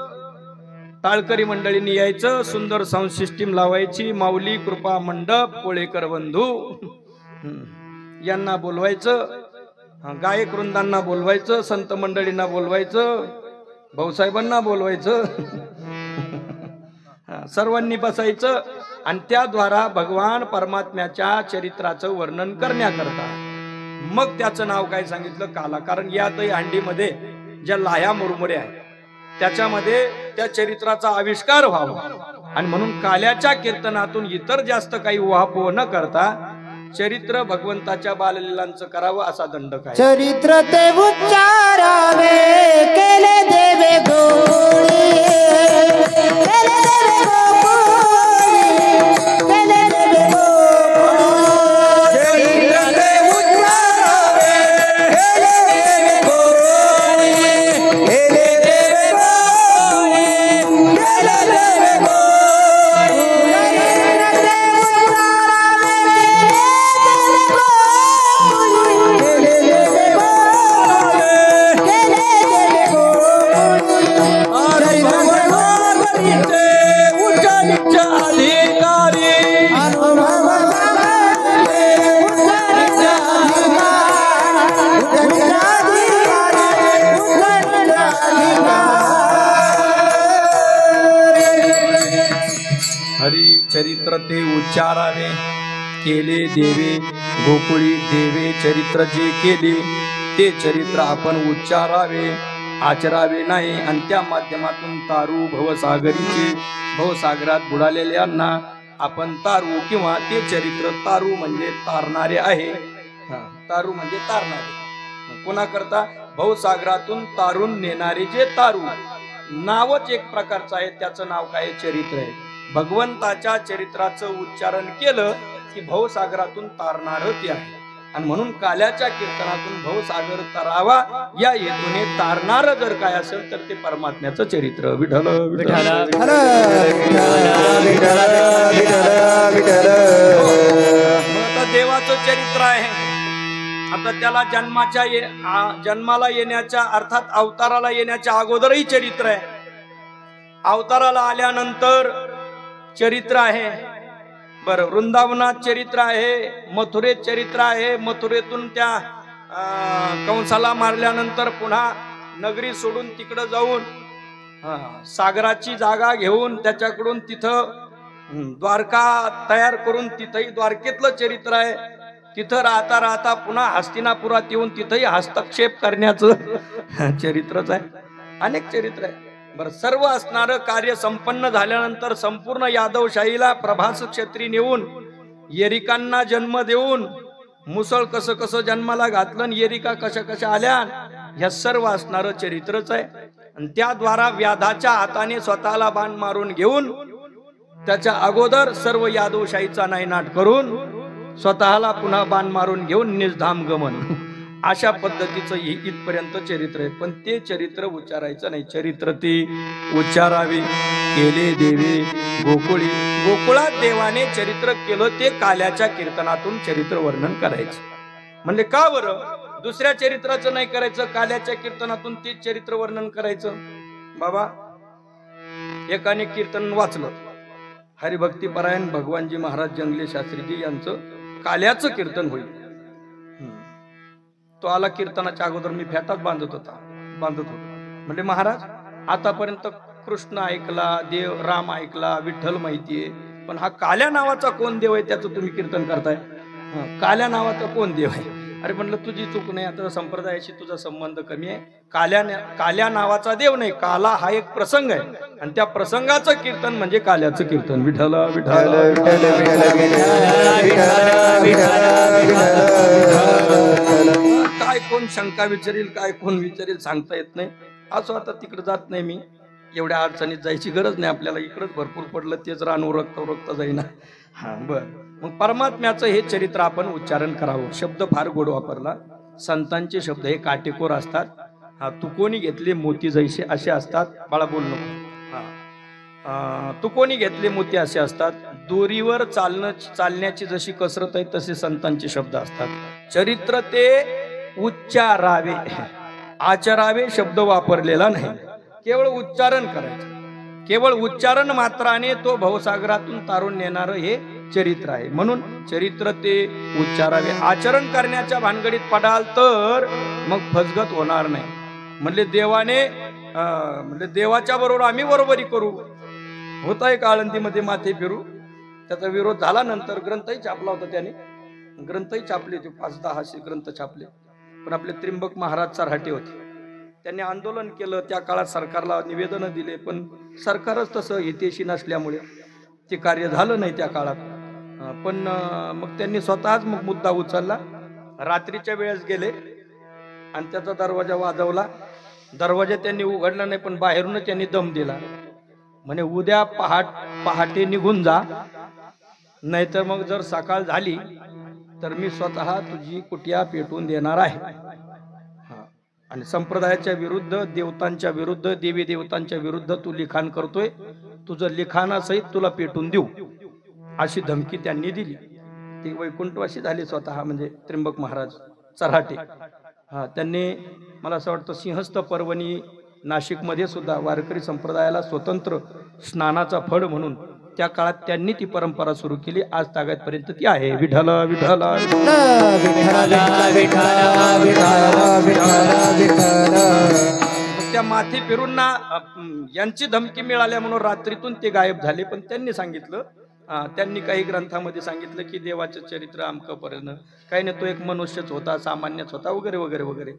टाळकरी मंडळींनी यायचं, सुंदर साऊंड सिस्टीम लावायची, माऊली कृपा मंडप, कोळेकर बंधू यांना बोलवायचं, गायक वृंदांना बोलवायचं, संत मंडळींना बोलवायचं, भाऊसाहेबांना बोलवायचं, सर्वांनी बसायचं आणि त्याद्वारा भगवान परमात्म्याच्या चरित्राचं वर्णन करण्याकरता मग त्याचं नाव काय सांगितलं? काला. कारण यातही हंडीमध्ये ज्या लाह्या मुरमुऱ्या आहेत त्याच्यामध्ये त्या चरित्राचा आविष्कार व्हावा आणि म्हणून काल्याच्या कीर्तनातून इतर जास्त काही उहापोह न करता चरित्र भगवंताच्या बाललीलांचं करावं असा दंड काय. चरित्र ते उच्चारावे केले देवे गोळी, केले देवे गोळी, केले देवे गोळी. चरित्र ते उच्चारावे केले देवे गोळी, केले देवे गोळी, केले देवे गोळी. चरित्र ते उच्चारावे, केले देवे गोकुळी देवे चरित्र जे केले ते चरित्र आपण उच्चारावे, आचरावे नाही. आणि त्या माध्यमातून तारू भवसागरीचे, भवसागरात बुडालेल्यांना आपण तारू, किंवा ते चरित्र तारू म्हणजे तारणारे आहे. तारू म्हणजे तारणारे. कोणाकरता? भवसागरातून तारून नेणारे जे तारू. नावच एक प्रकारचं आहे, त्याचं नाव काय? चरित्र आहे. भगवंताच्या चरित्राचं उच्चारण केलं की भवसागरातून तारणार ते आहे. आणि म्हणून काल्याच्या कीर्तनातून भवसागर तरावा या हेतूने तारणार जर काय असेल तर ते परमात्म्याचं चरित्र. विठ्ठल विठ्ठल आता देवाचं चरित्र आहे. आता त्याला जन्माला येण्याच्या, अर्थात अवताराला येण्याच्या अगोदरही चरित्र आहे. अवताराला आल्यानंतर चरित्र आहे. बरं, वृंदावनात चरित्र आहे, मथुरेत चरित्र आहे. मथुरेतून त्या कंसाला मारल्यानंतर पुन्हा नगरी सोडून तिकडं जाऊन सागराची जागा घेऊन त्याच्याकडून तिथं द्वारका तयार करून तिथंही द्वारकेतलं चरित्र आहे. तिथं राहता राहता पुन्हा हस्तिनापुरात येऊन तिथंही हस्तक्षेप करण्याचं चरित्रच आहे. अनेक चरित्र आहे. बरं, सर्व असणारं कार्य संपन्न झाल्यानंतर संपूर्ण यादवशाहीला प्रभास क्षत्री नेऊन येरिकांना जन्म देऊन मुसळ कसं कसं जन्माला घातलं, येरिका कशा कशा आल्या, ह्या सर्व असणारं चरित्रच आहे. आणि त्याद्वारा व्याधाच्या हाताने स्वतःला बाण मारून घेऊन त्याच्या अगोदर सर्व यादवशाहीचा नायनाट करून स्वतःला पुन्हा बाण मारून घेऊन निजधाम गमन, अशा पद्धतीचं इथपर्यंत चरित्र आहे. पण ते चरित्र उच्चारायचं नाही. चरित्र ते उच्चारावे, केले देवे गोकुळी. गोकुळात देवाने चरित्र केलं ते काल्याच्या कीर्तनातून चरित्र वर्णन करायचं. म्हणजे का बरं दुसऱ्या चरित्राचं नाही करायचं, काल्याच्या कीर्तनातून ते चरित्र वर्णन करायचं? बाबा, एकाने कीर्तन वाचलं, हरिभक्तीपरायण भगवानजी महाराज जंगले शास्त्रीजी यांचं काल्याचं कीर्तन होईल. तो आला कीर्तनाच्या अगोदर, मी फेटात बांधत होतो. म्हणजे महाराज, आतापर्यंत कृष्ण ऐकला, देव राम ऐकला, विठ्ठल माहितीये, पण हा काल्या नावाचा कोण देव आहे त्याचं तुम्ही कीर्तन करताय? काल्या नावाचा कोण देव आहे? अरे म्हणलं, तुझी चूक नाही, आता संप्रदायाशी तुझा संबंध कमी आहे. काल्या नावाचा देव नाही, काला हा एक प्रसंग आहे, आणि त्या प्रसंगाचं कीर्तन म्हणजे काल्याचं कीर्तन. विठ्ठल विठ्ठल काय कोण शंका विचारेल, काय कोण विचारेल सांगता येत नाही. असं आता तिकडे जात नाही मी, एवढ्या अडचणीत जायची गरज नाही आपल्याला. इकडंच भरपूर पडलं, तेच रान उरकता जाईना. हा, बर. मग परमात्म्याचं हे चरित्र आपण उच्चारण करावं. शब्द फार गोड वापरला. संतांचे शब्द हे काटेकोर असतात. हा, तुकोनी घेतले मोती जैसे असे असतात. बाळा बोल नको. हा, तुकोनी घेतले मोती असे असतात. दोरीवर चालण्याची जशी कसरत आहे तसे संतांचे शब्द असतात. चरित्र ते उच्चारावे, आचरावे शब्द वापरलेला नाही. केवळ उच्चारण करायचं. केवळ उच्चारण मात्राने तो भवसागरातून तारून नेणारं हे चरित्र आहे. म्हणून चरित्र ते उच्चारावे. आचरण करण्याच्या भानगडीत पडाल तर मग फसगत होणार नाही. म्हणले देवाने म्हणजे देवाच्या बरोबर आम्ही बरोबरी करू. होता एक आळंदीमध्ये माथे फिरू, त्याचा विरोध झाला. नंतर ग्रंथही छापला होता त्याने, ग्रंथही छापले होते, 5-10 असे ग्रंथ छापले. पण आपले त्रिंबक महाराज चऱ्हाटे होते, त्यांनी आंदोलन केलं. त्या काळात सरकारला निवेदन दिले, पण सरकारच तसं हितेशी नसल्यामुळे ते कार्य झालं नाही त्या काळात. पण मग त्यांनी स्वतःच मग मुद्दा उचलला. रात्रीच्या वेळेस गेले आणि त्याचा दरवाजा वाजवला. दरवाजा त्यांनी उघडला नाही, पण बाहेरूनच त्यांनी दम दिला. म्हणे उद्या पहाटे निघून जा, नाहीतर मग जर सकाळ झाली तर मी स्वतः तुझी कुटिया पेटवून देणार आहे. आणि संप्रदायाच्या विरुद्ध, देवतांच्या विरुद्ध, देवी देवतांच्या विरुद्ध तू लिखाण करतोय, तुझं लिखाणासहित तुला पेटून देऊ, अशी धमकी त्यांनी दिली. ती वैकुंठवासी झाली स्वतः, म्हणजे त्रिंबक महाराज चऱ्हाटे. हा, त्यांनी मला असं वाटतं सिंहस्थ पर्वणी नाशिकमध्ये सुद्धा वारकरी संप्रदायाला स्वतंत्र स्नानाचा फळ म्हणून त्या काळात त्यांनी ती परंपरा सुरू केली. आज तागायतपर्यंत ती आहे. विठ्ठल विठ्ठल त्या माथी फिरूंना यांची धमकी मिळाल्या म्हणून रात्रीतून ते गायब झाले. पण त्यांनी सांगितलं त्यांनी काही ग्रंथामध्ये सांगितलं की देवाचं चरित्र अमकपर्यंत काही नाही, तो एक मनुष्यच होता, सामान्यच होता वगैरे वगैरे वगैरे.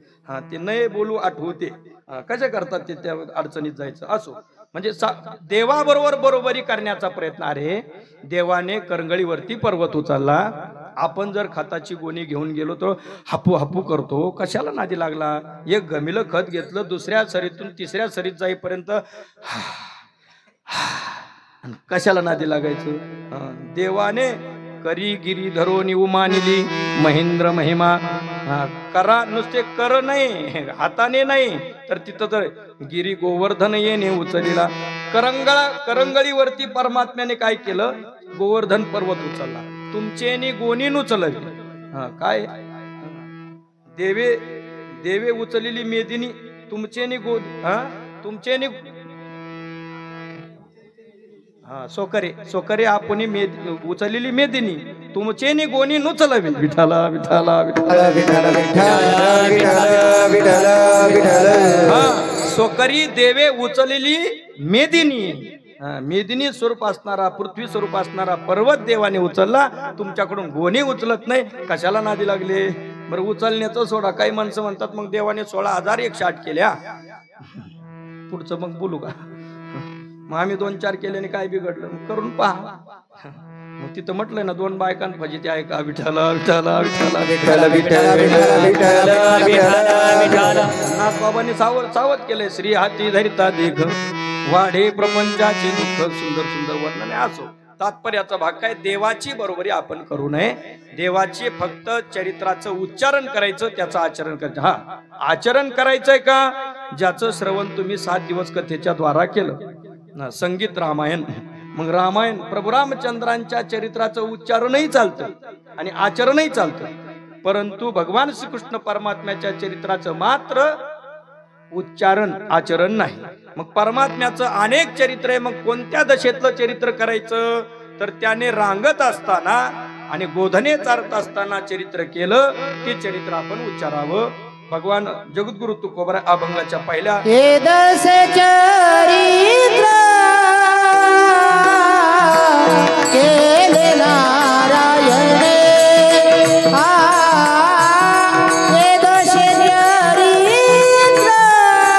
ते नाही बोलू आठवते कसे करतात ते त्या अडचणीत जायचं असो. म्हणजे देवाबरोबर बरोबरी करण्याचा प्रयत्न. अरे देवाने करंगळीवरती पर्वत उचलला, आपण जर खताची गोणी घेऊन गेलो तर हापू हापू करतो, कशाला नादी लागला? एक गमिलं खत घेतलं, दुसऱ्या सरीतून तिसऱ्या सरीत जाईपर्यंत कशाला नादी लागायचं? देवाने करी गिरी धरोनी उमानिली महेंद्र महिमा. करा नुसते कर नाही, हाताने नाही, तर तिथं तर गिरी गोवर्धन येणे उचलला. करंगळीवरती परमात्म्याने काय केलं? गोवर्धन पर्वत उचलला. तुमचेनी गोणी उचलली. काय देवे उचललेली मेदिनी तुमचेनी तुमचेनी सोकरे आपण उचललेली मेदिनी तुमचेनी गोणी नुचलवी. विठाला विठाला विठाला सोकरी देवे उचललेली मेदिनी. मेदिनी स्वरूप असणारा, पृथ्वी स्वरूप असणारा पर्वत देवाने उचलला, तुमच्याकडून गोणी उचलत नाही, कशाला नादी लागले? बरं उचलण्याचं सोडा. काही माणसं म्हणतात मग देवाने 16,160 केल्या, पुढचं मग बोलू का? मग आम्ही 2-4 केल्याने काय बिघडलं? करून पहा. मग तिथं म्हटलंय ना 2 बायकां फजिती आहे का? विठाला विठाला विठाला विठाला विठाला. नाथबाबांनी सावध केलंय. श्री हाती धरिता देख वाढे प्रपंचाचे दुःख. सुंदर सुंदर वर्णन आहे. असो, तात्पर्याचा भाग काय? देवाची बरोबरी आपण करू नये. देवाचे फक्त चरित्राचं उच्चारण करायचं, त्याचं आचरण करायचं. आचरण करायचंय का? ज्याचं श्रवण तुम्ही 7 दिवस कथेच्या द्वारा केलं. संगीत रामायण, मग रामायण प्रभू रामचंद्रांच्या चरित्राचं उच्चारणही चालतं आणि आचरणही चालतं, परंतु भगवान श्रीकृष्ण परमात्म्याच्या चरित्राचं मात्र उच्चारण आचरण नाही. मग परमात्म्याचं अनेक चरित्र आहे. मग कोणत्या दशेतलं चरित्र करायचं? तर त्याने रांगत असताना आणि गोधने चारत असताना चरित्र केलं, ते चरित्र आपण उच्चारावं. भगवान जगद्गुरु तुकोबरा अभंगाच्या पहिल्या हे दश चरित्र केले नारायणे. हे दश चरित्र केले नारायणे.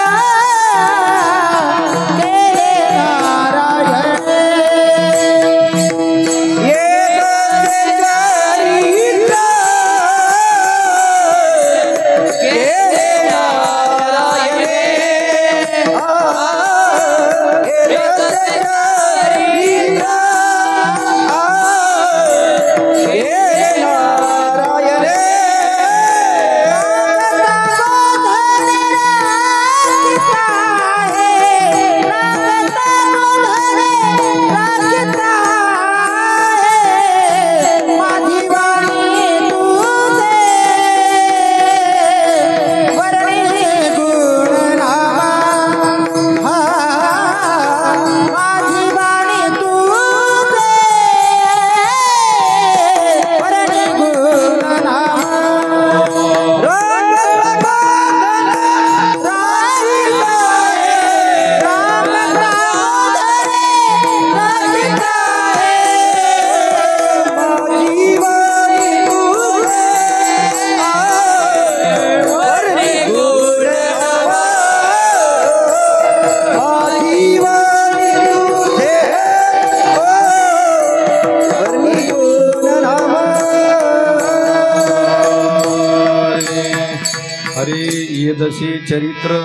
दशी चरित्र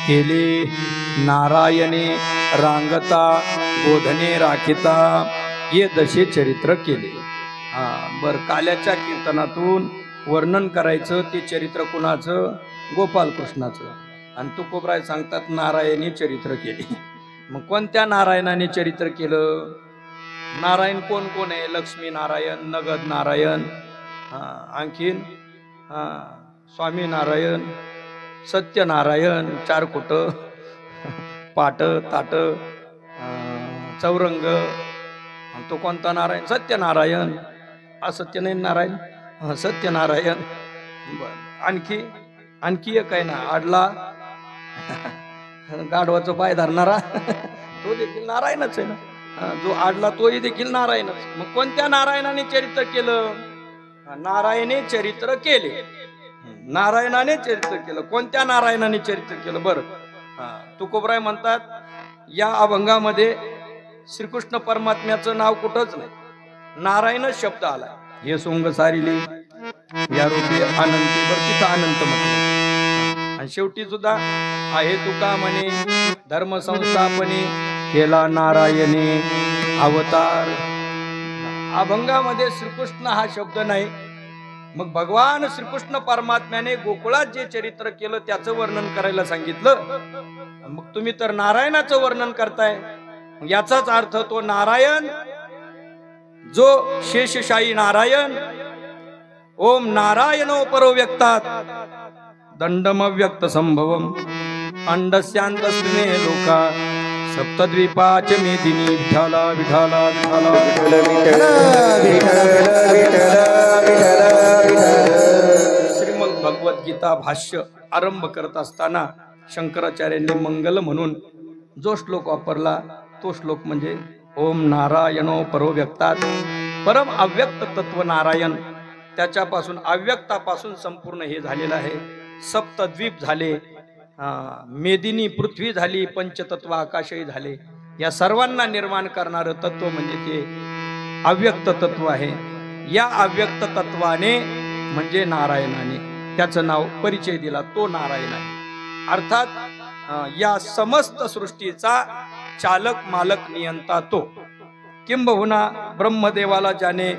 केले नारायणे. रांगता गोधने राखिता. ये दशे चरित्र केले. बर, काल्याच्या कीर्तनातून वर्णन करायचं ते चरित्र कुणाचं? गोपाल कृष्णाचं. आणि तुकोबराय सांगतात नारायणी चरित्र केले. मग कोणत्या नारायणाने चरित्र केलं? नारायण कोण कोण आहे? लक्ष्मी नारायण, नगद नारायण, आणखीन स्वामी नारायण, सत्यनारायण, चारकोट, पाट ताट, चौरंग. तो कोणता नारायण? सत्यनारायण. असत्य नाही नारायण, सत्यनारायण. आणखी एक आहे ना, आडला गाढवाचं पाय धरणारा, तो देखील नारायणच आहे ना. जो आडला तोही देखील नारायणच. मग कोणत्या नारायणाने चरित्र केलं? नारायणे चरित्र केले. नारायणाने चरित्र केलं. कोणत्या नारायणाने चरित्र केलं? बरं, तुकोबराय म्हणतात या अभंगामध्ये श्रीकृष्ण परमात्म्याचं नाव कुठंच नाही, नारायणच शब्द आला. हे सोंग सारिली या रूपी अनंतीवर तिथं अनंत म्हटलं. आणि शेवटी सुद्धा आहे तुका म्हणे धर्म संस्थापने केला नारायणे अवतार. अभंगामध्ये श्रीकृष्ण हा शब्द नाही. मग भगवान श्रीकृष्ण परमात्म्याने गोकुळात जे चरित्र केलं त्याचं वर्णन करायला सांगितलं. मग तुम्ही तर नारायणाचं वर्णन करताय. याचाच अर्थ तो नारायण जो शेषशाही नारायण ओम नारायणो परो व्यक्तात दंडम व्यक्त संभवम अंडस्यांतस्मे लोका सप्तद्वीपाच मेदिनी विठाला विठाला विठाला श्रीमद भगवत गीता भाष्य आरंभ करत असताना शंकराचार्यांनी मंगल म्हणून जो श्लोक वापरला तो श्लोक म्हणजे ओम नारायणो परो व्यक्तात. परम अव्यक्त तत्व नारायण, त्याच्यापासून अव्यक्तापासून संपूर्ण हे झालेलं आहे. सप्तद्वीप झाले, मेदिनी पृथ्वी झाली, पंचतत्व आकाशही झाले. या सर्वांना निर्माण करणारं तत्व म्हणजे ते अव्यक्त तत्व आहे. या अव्यक्त तत्वाने म्हणजे नारायणाने त्याचं नाव परिचय दिला, तो नारायण आहे. अर्थात या समस्त सृष्टीचा चालक मालक नियंता तो. किंबहुना ब्रह्मदेवाला ज्याने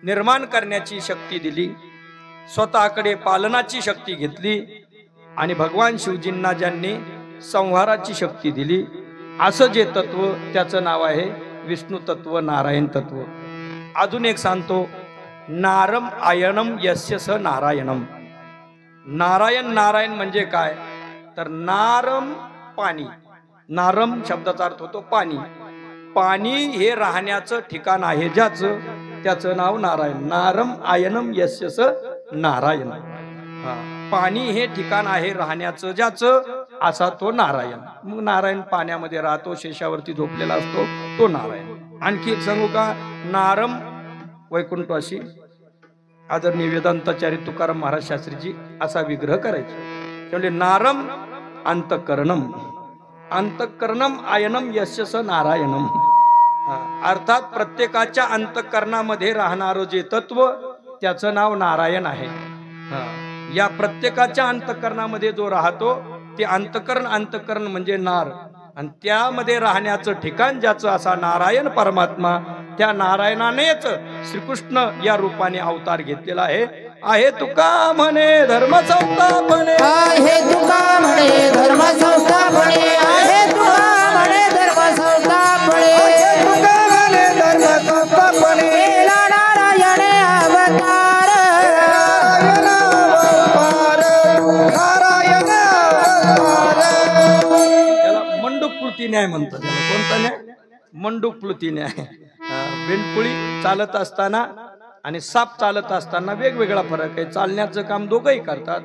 निर्माण करण्याची शक्ती दिली, स्वतःकडे पालनाची शक्ती घेतली, आणि भगवान शिवजींना ज्यांनी संहाराची शक्ती दिली, असं जे तत्व त्याचं नाव आहे विष्णू तत्व, नारायण तत्व. अजून एक सांगतो, नारम आयनम यस्य स नारायणम. नारायण नारायण म्हणजे काय तर नारम पाणी. नारम शब्दाचा अर्थ होतो पाणी. पाणी हे राहण्याचं ठिकाण आहे ज्याचं, त्याचं नाव नारायण. नारम आयनम यस्य स नारायण. पाणी हे ठिकाण आहे राहण्याचं ज्याचं, असा तो नारायण. मग नारायण पाण्यामध्ये राहतो, शेषावरती झोपलेला असतो, तो नारायण. आणखी सांगू का, नारम वैकुंठवासी आदरणीय वेदांताचार्य तुकाराम महाराज शास्त्रीजी असा विग्रह करायचे. त्यामुळे नारम अंतःकरणम, अंतःकरणम आयनम यस्य स नारायणम. अर्थात प्रत्येकाच्या अंतःकरणामध्ये राहणारं जे तत्व त्याचं नाव नारायण आहे. या प्रत्येकाच्या अंतःकरणामध्ये जो राहतो ते अंतःकरण, अंतःकरण म्हणजे नार, आणि त्यामध्ये राहण्याचं ठिकाण ज्याचं असा नारायण परमात्मा. त्या नारायणानेच श्रीकृष्ण या रूपाने अवतार घेतलेला आहे. आहे तुका म्हणे धर्म संस्थापने, आहे तुका म्हणे धर्म संस्थापने, आहे तुका म्हणे धर्म संस्थापने, आहे तुका म्हणे धर्म संस्थापने, केला नारायणे अवतार, नारायण अवतार. त्याला मंडूकप्लुती न्याय म्हणतात. त्याला कोणता न्याय? मंडूकप्लुती न्याय. बेंडपुळी चालत असताना आणि साप चालत असताना वेगवेगळा फरक आहे. चालण्याचं काम दोघंही करतात.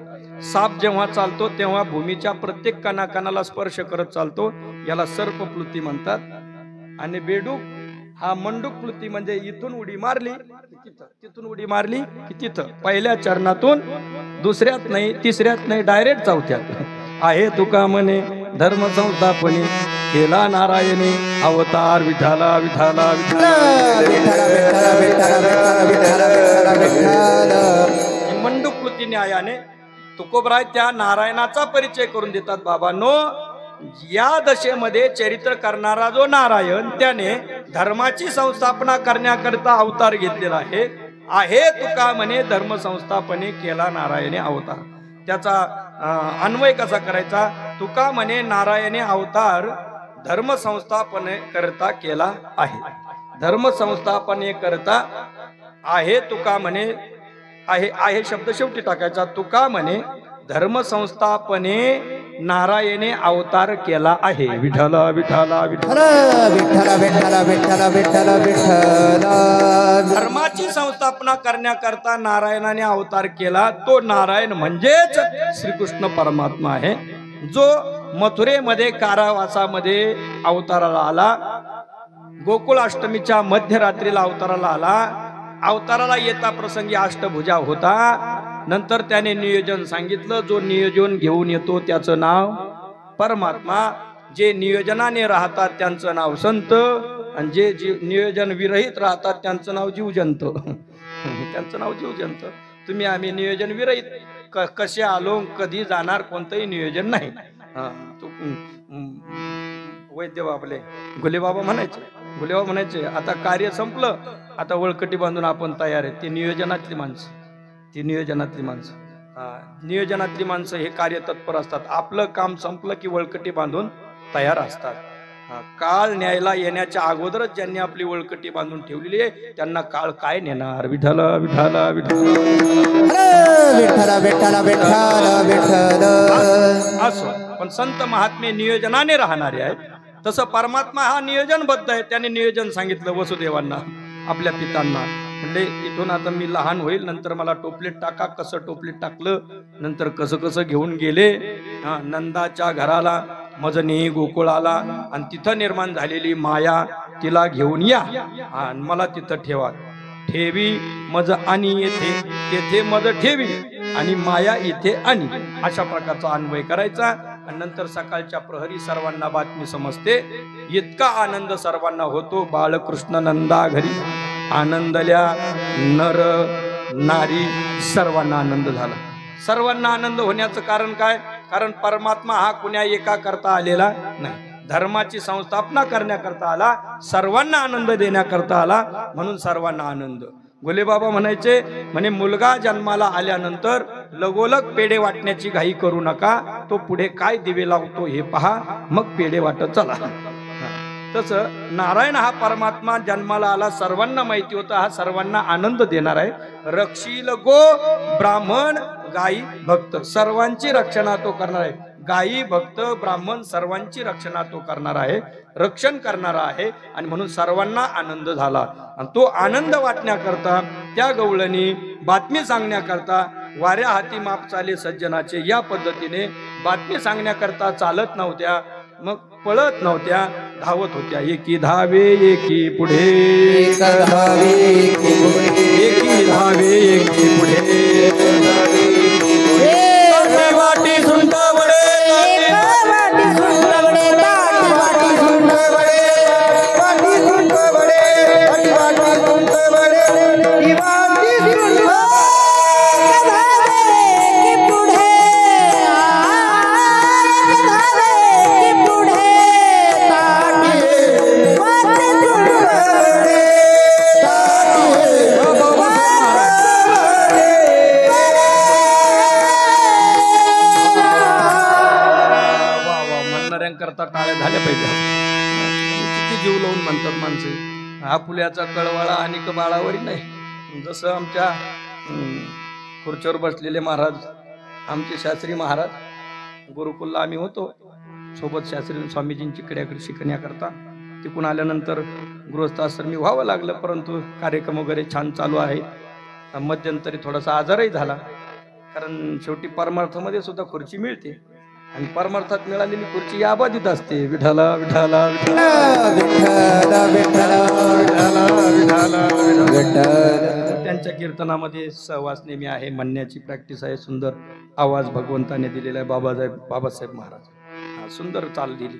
साप जेव्हा चालतो तेव्हा भूमीच्या प्रत्येक कणाकणाला स्पर्श करत चालतो, याला सर्पप्लुती म्हणतात. आणि बेडूक हा मंडूकप्लुती म्हणजे इथून उडी मारली की तिथं, तिथून उडी मारली की तिथं. पहिल्या चरणातून दुसऱ्यात नाही, तिसऱ्यात नाही, डायरेक्ट चौथ्यात. आहे तुका म्हणे धर्म संस्थापने केला नारायणे अवतार. विठाला विठाला मंडूककृती न्यायाने तुकोबराय त्या नारायणाचा परिचय करून देतात. बाबांनो, या दशेमध्ये चरित्र करणारा जो नारायण त्याने धर्माची संस्थापना करण्याकरता अवतार घेतलेला आहे. आहे तुका म्हणे धर्म संस्थापने केला नारायणे अवतार. त्याचा अन्वय कसा करायचा? तुका म्हणे नारायणे अवतार धर्म संस्थापने करता केला आहे. धर्म संस्थापने करता आहे तुका म्हणे, आहे आहे शब्द शेवटी टाकायचा. तुका म्हणे धर्म संस्थापने नारायणे अवतार केला आहे. विठ्ठला विठ्ठला विठ्ठला विठ्ठल विठ्ठल विठ्ठल विठ्ठल विठ्ठल. धर्माची संस्थापना करण्याकरता नारायणाने अवतार केला. तो नारायण म्हणजेच श्रीकृष्ण परमात्मा आहे, जो मथुरेमध्ये कारावासामध्ये अवताराला आला. गोकुळाष्टमीच्या मध्यरात्रीला अवताराला आला. अवताराला येता प्रसंगी अष्टभुजा होता. नंतर त्याने नियोजन सांगितलं. जो नियोजन घेऊन येतो त्याचं नाव परमात्मा. जे नियोजनाने राहतात त्यांचं नाव संत, आणि जे नियोजन विरहित राहतात त्यांचं नाव जीवजंत. त्यांचं नाव जीवजंत. तुम्ही आम्ही नियोजन विरहित, कसे आलो कधी जाणार कोणतंही नियोजन नाही. वैद्य बाबले गुलेबाबा म्हणायचे आता कार्य संपलं, आता वळकटी बांधून आपण तयार आहे. ती नियोजनातली माणसं हे कार्य तत्पर असतात. आपलं काम संपलं की वळकटी बांधून तयार असतात. काळ न्यायला येण्याच्या अगोदरच ज्यांनी आपली वळकटी बांधून ठेवलेली आहे त्यांना काळ काय नेणार. विठ्ठल विठ्ठल विठ्ठल असो. पण संत महात्मे नियोजनाने राहणारे आहेत. तसं परमात्मा हा नियोजनबद्ध आहे. त्याने नियोजन सांगितलं वसुदेवांना, आपल्या पितांना. म्हणले इथून आता मी लहान होईल, नंतर मला टोपलीत टाका. कसं टोपलीत टाकलं, नंतर कसं कसं घेऊन गेले नंदाच्या घराला, मजनी गोकुळाला, आणि तिथं निर्माण झालेली माया तिला घेऊन या आणि मला तिथं ठेवा. ठेवी मज आणि येथे, तेथे मज ठेवी, आणि माया इथे आणि, अशा प्रकारचा अन्वय करायचा. आणि नंतर सकाळच्या प्रहरी सर्वांना बातमी समजते. इतका आनंद सर्वांना होतो. बाळकृष्ण नंदा घरी आनंदल्या नर नारी, सर्वांना आनंद झाला. सर्वांना आनंद होण्याचं कारण काय? कारण परमात्मा हा कुण्या एका करता आलेला नाही. धर्माची संस्थापना करण्याकरता आला, सर्वांना आनंद देण्याकरता आला. म्हणून सर्वांना आनंद. गोलेबाबा म्हणे मुलगा जन्माला आल्यानंतर लगोलग पेढे वाटण्याची घाई करू नका. तो पुढे काय दिवे लावतो हे पहा, मग पेढे वाटत चला. तसं नारायण हा परमात्मा जन्माला आला, सर्वांना माहिती होता हा सर्वांना आनंद देणार आहे. रक्षील गो ब्राह्मण गाई भक्त, सर्वांची रक्षणा तो करणार आहे. गाई भक्त ब्राह्मण सर्वांची रक्षणा तो करणार आहे, रक्षण करणारा आहे. आणि म्हणून सर्वांना आनंद झाला. आणि तो आनंद वाटण्याकरता त्या गवळणी बातमी सांगण्याकरता वाऱ्या हाती माप चाले सज्जनाचे, या पद्धतीने बातमी सांगण्याकरता चालत नव्हत्या, मग पळत नव्हत्या, धावत होत्या. एकी धावे एकी पुढे, एकी धावे एकी पुढे, वाटी सुंट बडे, करता टाळ्या झाल्या पाहिजे. किती जीव लावून म्हणतात माणसे. हा पुल्याचा कळवाळा आणि बाळावरी नाही. जसं आमच्या खुर्चीवर बसलेले महाराज, आमचे शास्त्री महाराज, गुरुकुलला आम्ही होतो सोबत शास्त्री स्वामीजींची कड्याकडे शिकण्याकरता. तिकून आल्यानंतर गृहस्थाश्रमी व्हावं लागलं, परंतु कार्यक्रम वगैरे छान चालू आहे. मध्यंतरी थोडासा आजारही झाला, कारण शेवटी परमार्थामध्ये सुद्धा खुर्ची मिळते, आणि परमार्थात मिळालेली खुर्ची याबाधित असते. विठाला विठाला त्यांच्या कीर्तनामध्ये सहवास नेहमी आहे, म्हणण्याची प्रॅक्टिस आहे. सुंदर आवाज भगवंताने दिलेला आहे. बाबासाहेब महाराज सुंदर चाल दिली.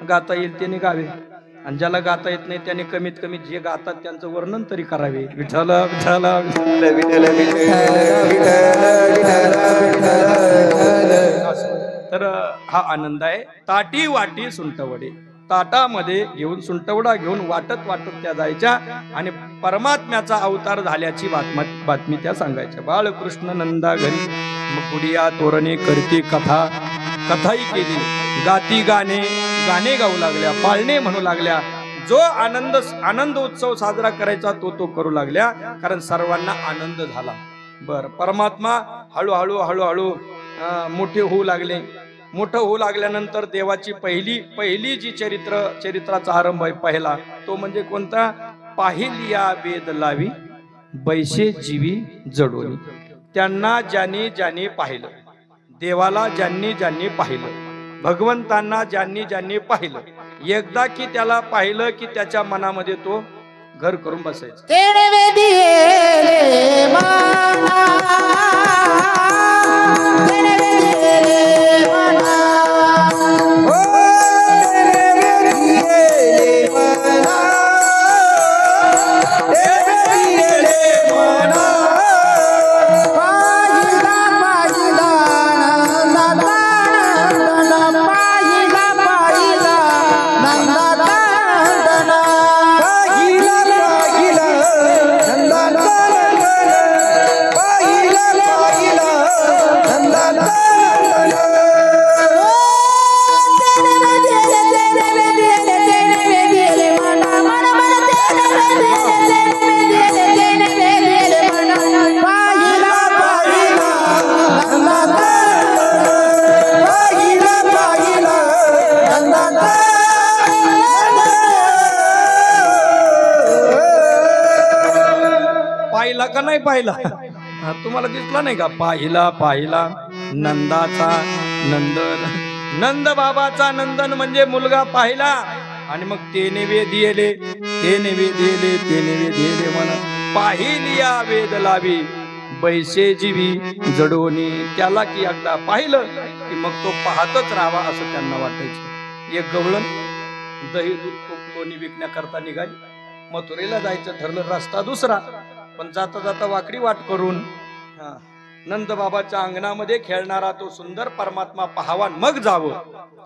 गाता येईल त्याने गावे, आणि ज्याला गाता येत नाही त्याने कमीत कमी जे गातात त्यांचं वर्णन तरी करावे. विठाला विठाला तर हा आनंद आहे. ताटी वाटी सुंटवडे, ताटामध्ये घेऊन सुंटवडा घेऊन वाटत त्या जायच्या, आणि परमात्म्याचा अवतार झाल्याची बातमी त्या सांगायच्या. बाळकृष्ण नंदा घरी मग गुडिया तोरणे करती कथा, कथाही केली, गाती गाणे गाऊ लागल्या, पाळणे म्हणू लागल्या. जो आनंद उत्सव साजरा करायचा तो करू लागल्या, कारण सर्वांना आनंद झाला. बर, परमात्मा हळूहळू मोठे होऊ लागले. मोठं होऊ लागल्यानंतर देवाची पहिली जी चरित्राचा आरंभ आहे पहिला, तो म्हणजे कोणता? पाहिलिया वेद लावी बैसे जीवी जडोनी. त्यांना ज्यांनी पाहिलं, देवाला ज्यांनी पाहिलं, भगवंतांना ज्यांनी पाहिलं, एकदा की त्याला पाहिलं की त्याच्या मनामध्ये तो घर करून बसायचा. तेने वेदिले मना तेने वेदिले मना ओ तेने वेदिले मना तेने वेदिले मना पाहिला पाहिला नंदा नंदा पाहिला पाहिला नंदा नंदा पाहिला का नाही पाहिला? तुम्हाला दिसला नाही का? पाहिला पाहिला नंदाचा नंदन, नंद बाबाचा नंदन म्हणजे मुलगा पाहिला. आणि मग तेने वेद येले तेने वेद येले तेने वेद येले म्हणा पाहिलिया वेद लावी बैसे जीवी जडोनी. त्याला की एकदा पाहिलं की मग तो पाहतच राहावा असं त्यांना वाटायचं. एक गवळण दही दूध तूप लोणी विकण्याकरता निघाली. मथुरेला जायचं ठरलं, रस्ता दुसरा, पण जाता जाता वाकडी वाट करून नंद बाबाच्या अंगणामध्ये खेळणारा तो सुंदर परमात्मा पाहावा मग जावं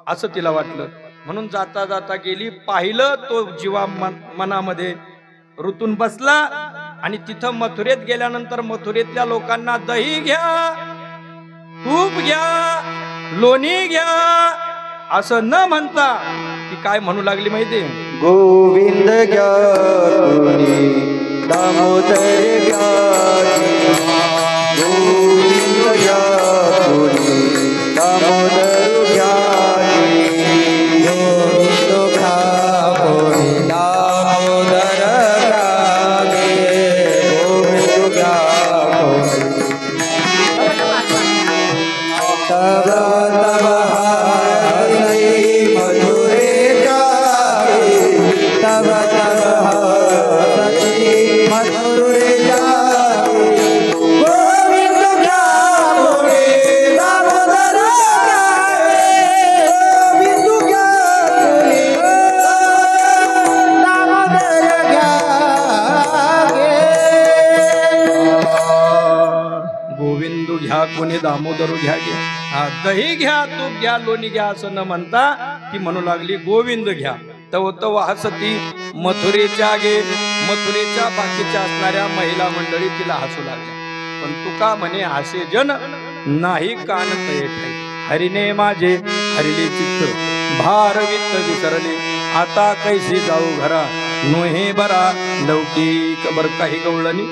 असं तिला वाटलं. म्हणून जाता जाता गेली, पाहिलं, तो जीवा मनामध्ये ऋतून बसला. आणि तिथं मथुरेत गेल्यानंतर मथुरेतल्या लोकांना दही घ्या, तूप घ्या, लोणी घ्या असं न म्हणता ती काय म्हणू लागली माहितीये? गोविंद घ्या दामोदर घ्या, गोविंद घ्या दामोदर घ्या, गोविंद घ्या दामोदर घ्या, गोविंद घ्या तब तब मधुरेचा तब तब मधुरेचा गोविंद घ्या दामोदर गोविंद घ्या दामोदर घ्या. गोविंद घ्या कोणी दामोदर घ्या घ्या, दही घ्या तूप घ्या लोणी घ्या असं न म्हणता ती म्हणू लागली गोविंद घ्या. तव तव हसती मथुरेच्या गे, मथुरेच्या बाकीच्या असणाऱ्या महिला मंडळी तिला हसू लागल्या. पण तुका म्हणे हासे जन नाही कान तये ठाई, हरिने माझे हरिले चित्त भार वित्त विसरले, आता कैसे जाऊ घरा नोहे बरा लौकिक. बर काही गवळणी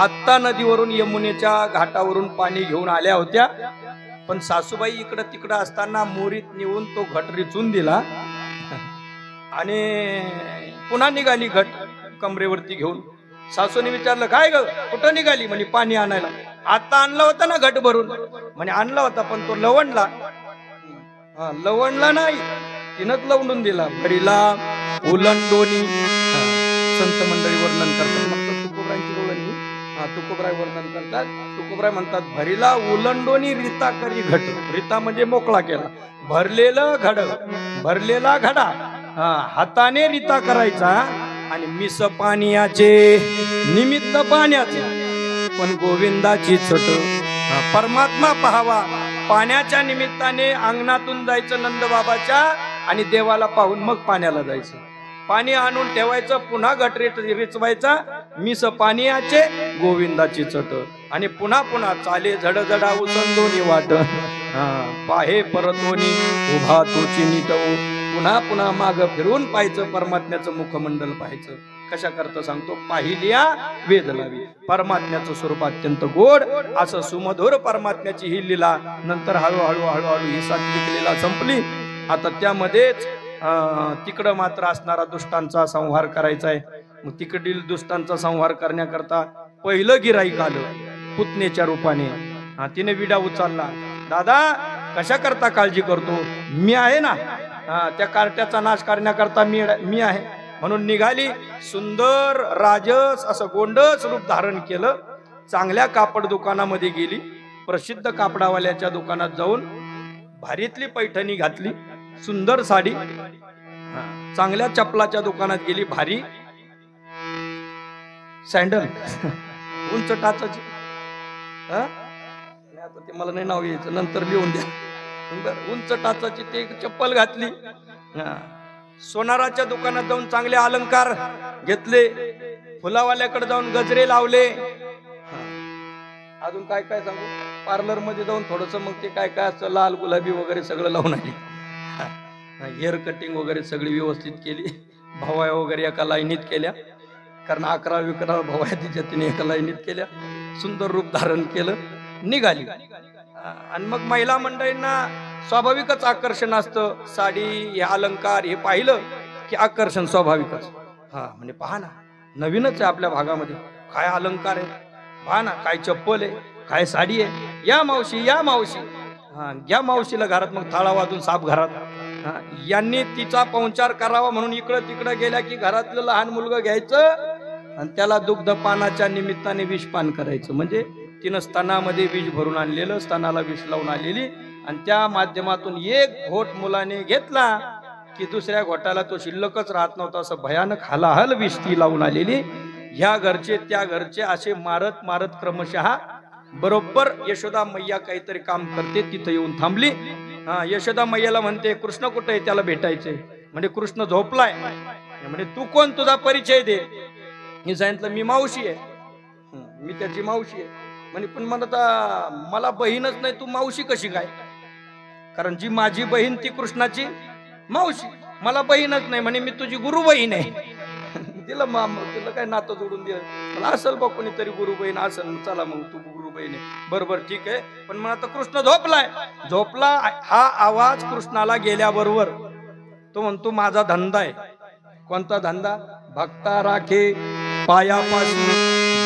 आत्ता नदीवरून यमुनेच्या घाटावरून पाणी घेऊन आल्या होत्या, पण सासूबाई इकडं तिकडं असताना मोरीत नेऊन तो घट रिचून दिला आणि पुन्हा निघाली घट कमरेवरती घेऊन. सासूने विचारलं काय ग कुठं निघाली? म्हणे पाणी आणायला. आता आणला होता ना घट भरून? म्हणे आणला होता पण तो लवणला. लवणला नाही, तिनंच लवणून दिला. भरीला उलंडोनी. संत मंडळी वर्णन करतात, मग तुकोबरायांची गवळणी तुकोबराय वर्णन करतात. तुकोबराय म्हणतात भरीला उलंडोनी रीता करी घट. रीता म्हणजे मोकळा केला. भरलेलं घड, भरलेला घडा हाताने रीता करायचा आणि मिस पाण्याचे निमित्त पाण्याचे, पण गोविंदाची चट परमात्मा पाहावा. पाण्याच्या निमित्ताने अंगणातून जायचं नंद बाबाच्या आणि देवाला पाहून मग पाण्याला जायचं. पाणी आणून ठेवायचं, पुन्हा घट रिचवायचा, मिस पाण्याचे गोविंदाची चट आणि पुन्हा पुन्हा चाले झडझडा उसंदोनी वाट, पाहे परतोनी उभा तोची नीटवू. पुन्हा पुन्हा माग फिरून पाहायचं, परमात्म्याचं मुखमंडल पाहायचं. कशा करता सांगतो? पाहिलिया वेद लावी. परमात्म्याचं स्वरूप अत्यंत गोड असं सुमधुर परमात्म्याची ही लीला. नंतर हळूहळू हळूहळू ही सात्विक लीला संपली. आता त्यामध्येच तिकडं मात्र असणारा दुष्टांचा संहार करायचा आहे. मग तिकडील दुष्टांचा संहार करण्याकरता पहिलं गिराईक आलं पुतनेच्या रूपाने. तिने विडा उचलला. दादा कशा करता काळजी करतो? मी आहे ना, त्या कार्ट्याचा नाश करण्याकरता मी आहे म्हणून निघाली. सुंदर राजस असं गोंडस रूप धारण केलं. चांगल्या कापड दुकानामध्ये गेली. प्रसिद्ध कापडावाल्याच्या दुकानात जाऊन भारीतली पैठणी घातली, सुंदर साडी. चांगल्या चपलाच्या दुकानात गेली, भारी सँडल उंच टाचाची. आता ते मला नाही नाव यायचं, नंतर लिहून द्या. उंच टाचाची ते चप्पल घातली. सोनाराच्या दुकानात जाऊन चांगले अलंकार घेतले. फुलावाल्याकडे जाऊन गजरे लावले. अजून काय काय सांगू, पार्लर मध्ये जाऊन थोडस मग ते काय काय असतं लाल गुलाबी वगैरे सगळं लावून आली. हेअर कटिंग वगैरे सगळी व्यवस्थित केली. भवाया वगैरे एका लाईनीत केल्या, कारण 11-11 भवाया तिच्या तिने एका लाईनीत केल्या. सुंदर रूप धारण केलं, निघाली. आणि मग महिला मंडळींना स्वाभाविकच आकर्षण असतं. साडी, हे अलंकार हे पाहिलं की आकर्षण स्वाभाविकच. म्हणजे पहा ना, नवीनच आहे आपल्या भागामध्ये, काय अलंकार आहे पहा ना, काय चप्पल आहे, काय साडी आहे. या मावशी, या मावशी. या मावशीला घरात मग थाळा वाजून साप घरात. यांनी तिचा पाहुणचार करावा म्हणून इकडं तिकडं गेल्या की घरातलं लहान मुलगा घ्यायचं आणि त्याला दुग्धपानाच्या निमित्ताने विषपान करायचं. म्हणजे तिनं स्तनामध्ये विष भरून आणलेलं, स्तनाला विष लावून आलेली, आणि त्या माध्यमातून एक घोट मुलाने घेतला की दुसऱ्या घोटाला तो शिल्लकच राहत नव्हता. असं भयानक हलाहल विष ती लावून आलेली. ह्या घरचे त्या घरचे असे मारत मारत क्रमशः बरोबर यशोदा मैया काहीतरी काम करते तिथं येऊन थांबली. यशोदा मैयाला म्हणते, कृष्ण कुठे आहे, त्याला भेटायचे. म्हणजे कृष्ण झोपलाय. म्हणजे तू कोण, तुझा परिचय दे. मी सांगितलं मी मावशी आहे, मी त्याची मावशी आहे. म्हणजे पण मला बहीणच नाही, तू मावशी कशी काय? कारण जी माझी बहीण ती कृष्णाची मावशी, मला बहीणच नाही. म्हणे मी तुझी गुरु बहीण आहे. तिला तिला काय नातं जोडून दे. मला असेल बा कोणीतरी गुरु बहीण असेल, चला मग तू गुरु बहीण आहे, बरोबर ठीक आहे. पण मग आता कृष्ण झोपला. हा आवाज कृष्णाला गेल्याबरोबर तो म्हणतो माझा धंदा आहे. कोणता धंदा? भक्ता राखे पायापाशी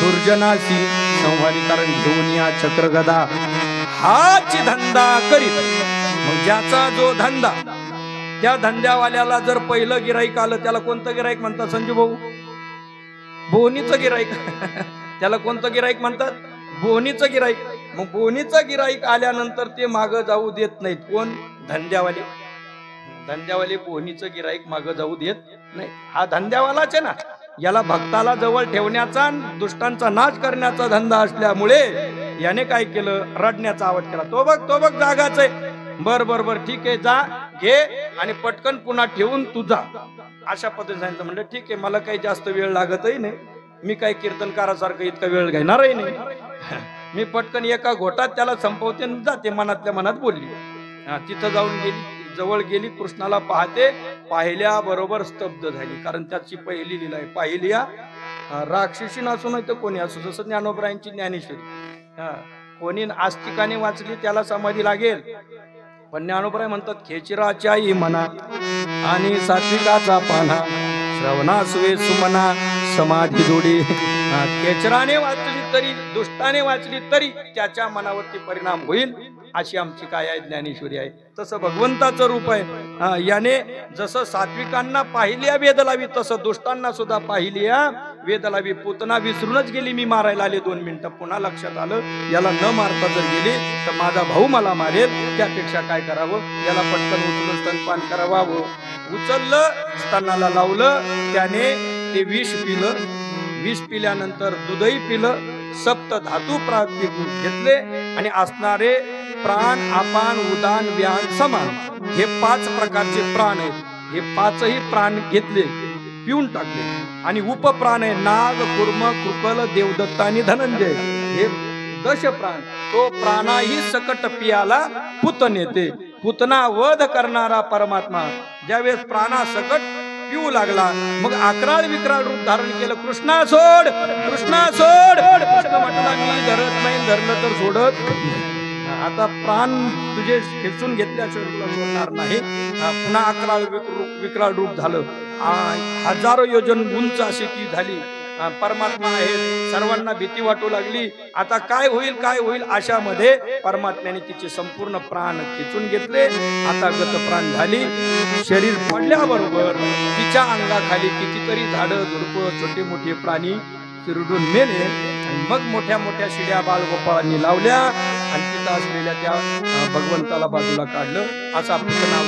दुर्जनाशी संहारी, कारण घेऊन या चक्र गदा हाच धंदा करीत. मग ज्याचा जो धंदा, त्या धंद्यावाल्याला जर पहिलं गिराईक आलं, त्याला कोणतं गिराईक म्हणतात संजू भाऊ? बोनीचं गिराईक. त्याला कोणतं गिराईक म्हणतात? बोनीचं गिराईक. मग बोनीचं गिराईक आल्यानंतर ते मागं जाऊ देत नाहीत. कोण? धंद्यावाले. धंद्यावाले बोनीचं गिराईक मागं जाऊ देत नाही. हा धंद्यावालाच आहे ना. याला भक्ताला जवळ ठेवण्याचा, दुष्टांचा नाश करण्याचा धंदा असल्यामुळे याने काय केलं, रडण्याचा आवाज केला. तो बघ जागाच आहे. बर ठीक आहे, जा घे आणि पटकन पुन्हा ठेवून तू जा. अशा पद्धतीने सांगितलं. म्हणलं ठीक आहे, मला काही जास्त वेळ लागतही नाही, मी काही कीर्तनकारासारखं इतका वेळ घेणारही नाही. मी पटकन एका घोटात त्याला संपवते आणि जाते. मनातल्या मनात बोलली. तिथं जाऊन गेली, जवळ गेली, कृष्णाला पाहते. पाहिल्या बरोबर स्तब्ध झाली. कारण त्याची पहिली लीला आहे. पाहिली राक्षसी नसू नाही तर कोणी असू, जसं ज्ञानोबरायांची ज्ञानेश्वरी. कोणी आस्तिकाने वाचली त्याला समाधी लागेल, पण ज्ञानोबराय म्हणतात खेचराच्याही मना आणि सात्विकाचा पाना श्रवणासुवे सुमना समाधी जोडी. खेचराने वाचली तरी, दुष्टाने वाचली तरी त्याच्या मनावरती परिणाम होईल, अशी आमची काय आहे ज्ञानेश्वरी आहे. तसं भगवंताचं रूप आहे. याने जसं सात्विकांना पाहिली वेद लावी, तसं दुष्टांना सुद्धा पाहिली वेद लावी. पूतना विसरूनच गेली, मी मारायला आले 2 मिनिटं. पुन्हा लक्षात आलं याला न मारता जर गेली तर माझा भाऊ मला मारेल, त्यापेक्षा काय करावं, याला पटकन उचलून स्तनपान करावं. उचललं, स्तनाला लावलं, त्याने ते विष पिलं. विष पिल्यानंतर दूधही पिलं. सप्त धातू प्राप्ती घेतले आणि असणारे प्राण, अपान, उदान, व्यान, समान हे 5 प्रकारचे प्राण आहेत. हे 5ही प्राण घेतले, पिऊन टाकले. आणि उपप्राण आहे नाग, कुर्म, कृकल, देवदत्त आणि धनंजय, हे 10 प्राण. तो प्राणाही सकट पियाला पुतन येते. पुतना वध करणारा परमात्मा ज्यावेळेस प्राणा सकट पिऊ लागला, मग अकराळ विक्राळ रूप धारण केलं. कृष्णा सोड, कृष्णा सोड. कृष्ण म्हटला मी धरत नाही, धरलं तर सोडत. आता प्राण तुझे खेचून घेतल्याशिवाय तुला सोडणार नाही. पुन्हा अकराळ विक्राळ रूप झालं. 1000 योजन उंच अशी ती झाली. परमात्मा आहेत. सर्वांना भीती वाटू लागली. आता काय होईल अशामध्ये परमात्म्याने तिचे संपूर्ण प्राण खेचून घेतले. आता गतप्राण झाली. शरीर पडल्याबरोबर तिच्या अंगाखाली कितीतरी झाडं झुडपं छोटे मोठे प्राणी चिरडून मेले. आणि मग मोठ्या मोठ्या शिड्या बाळगोपाळांनी लावल्या आणि तिथं असलेल्या त्या भगवंताला बाजूला काढलं. असा पुतना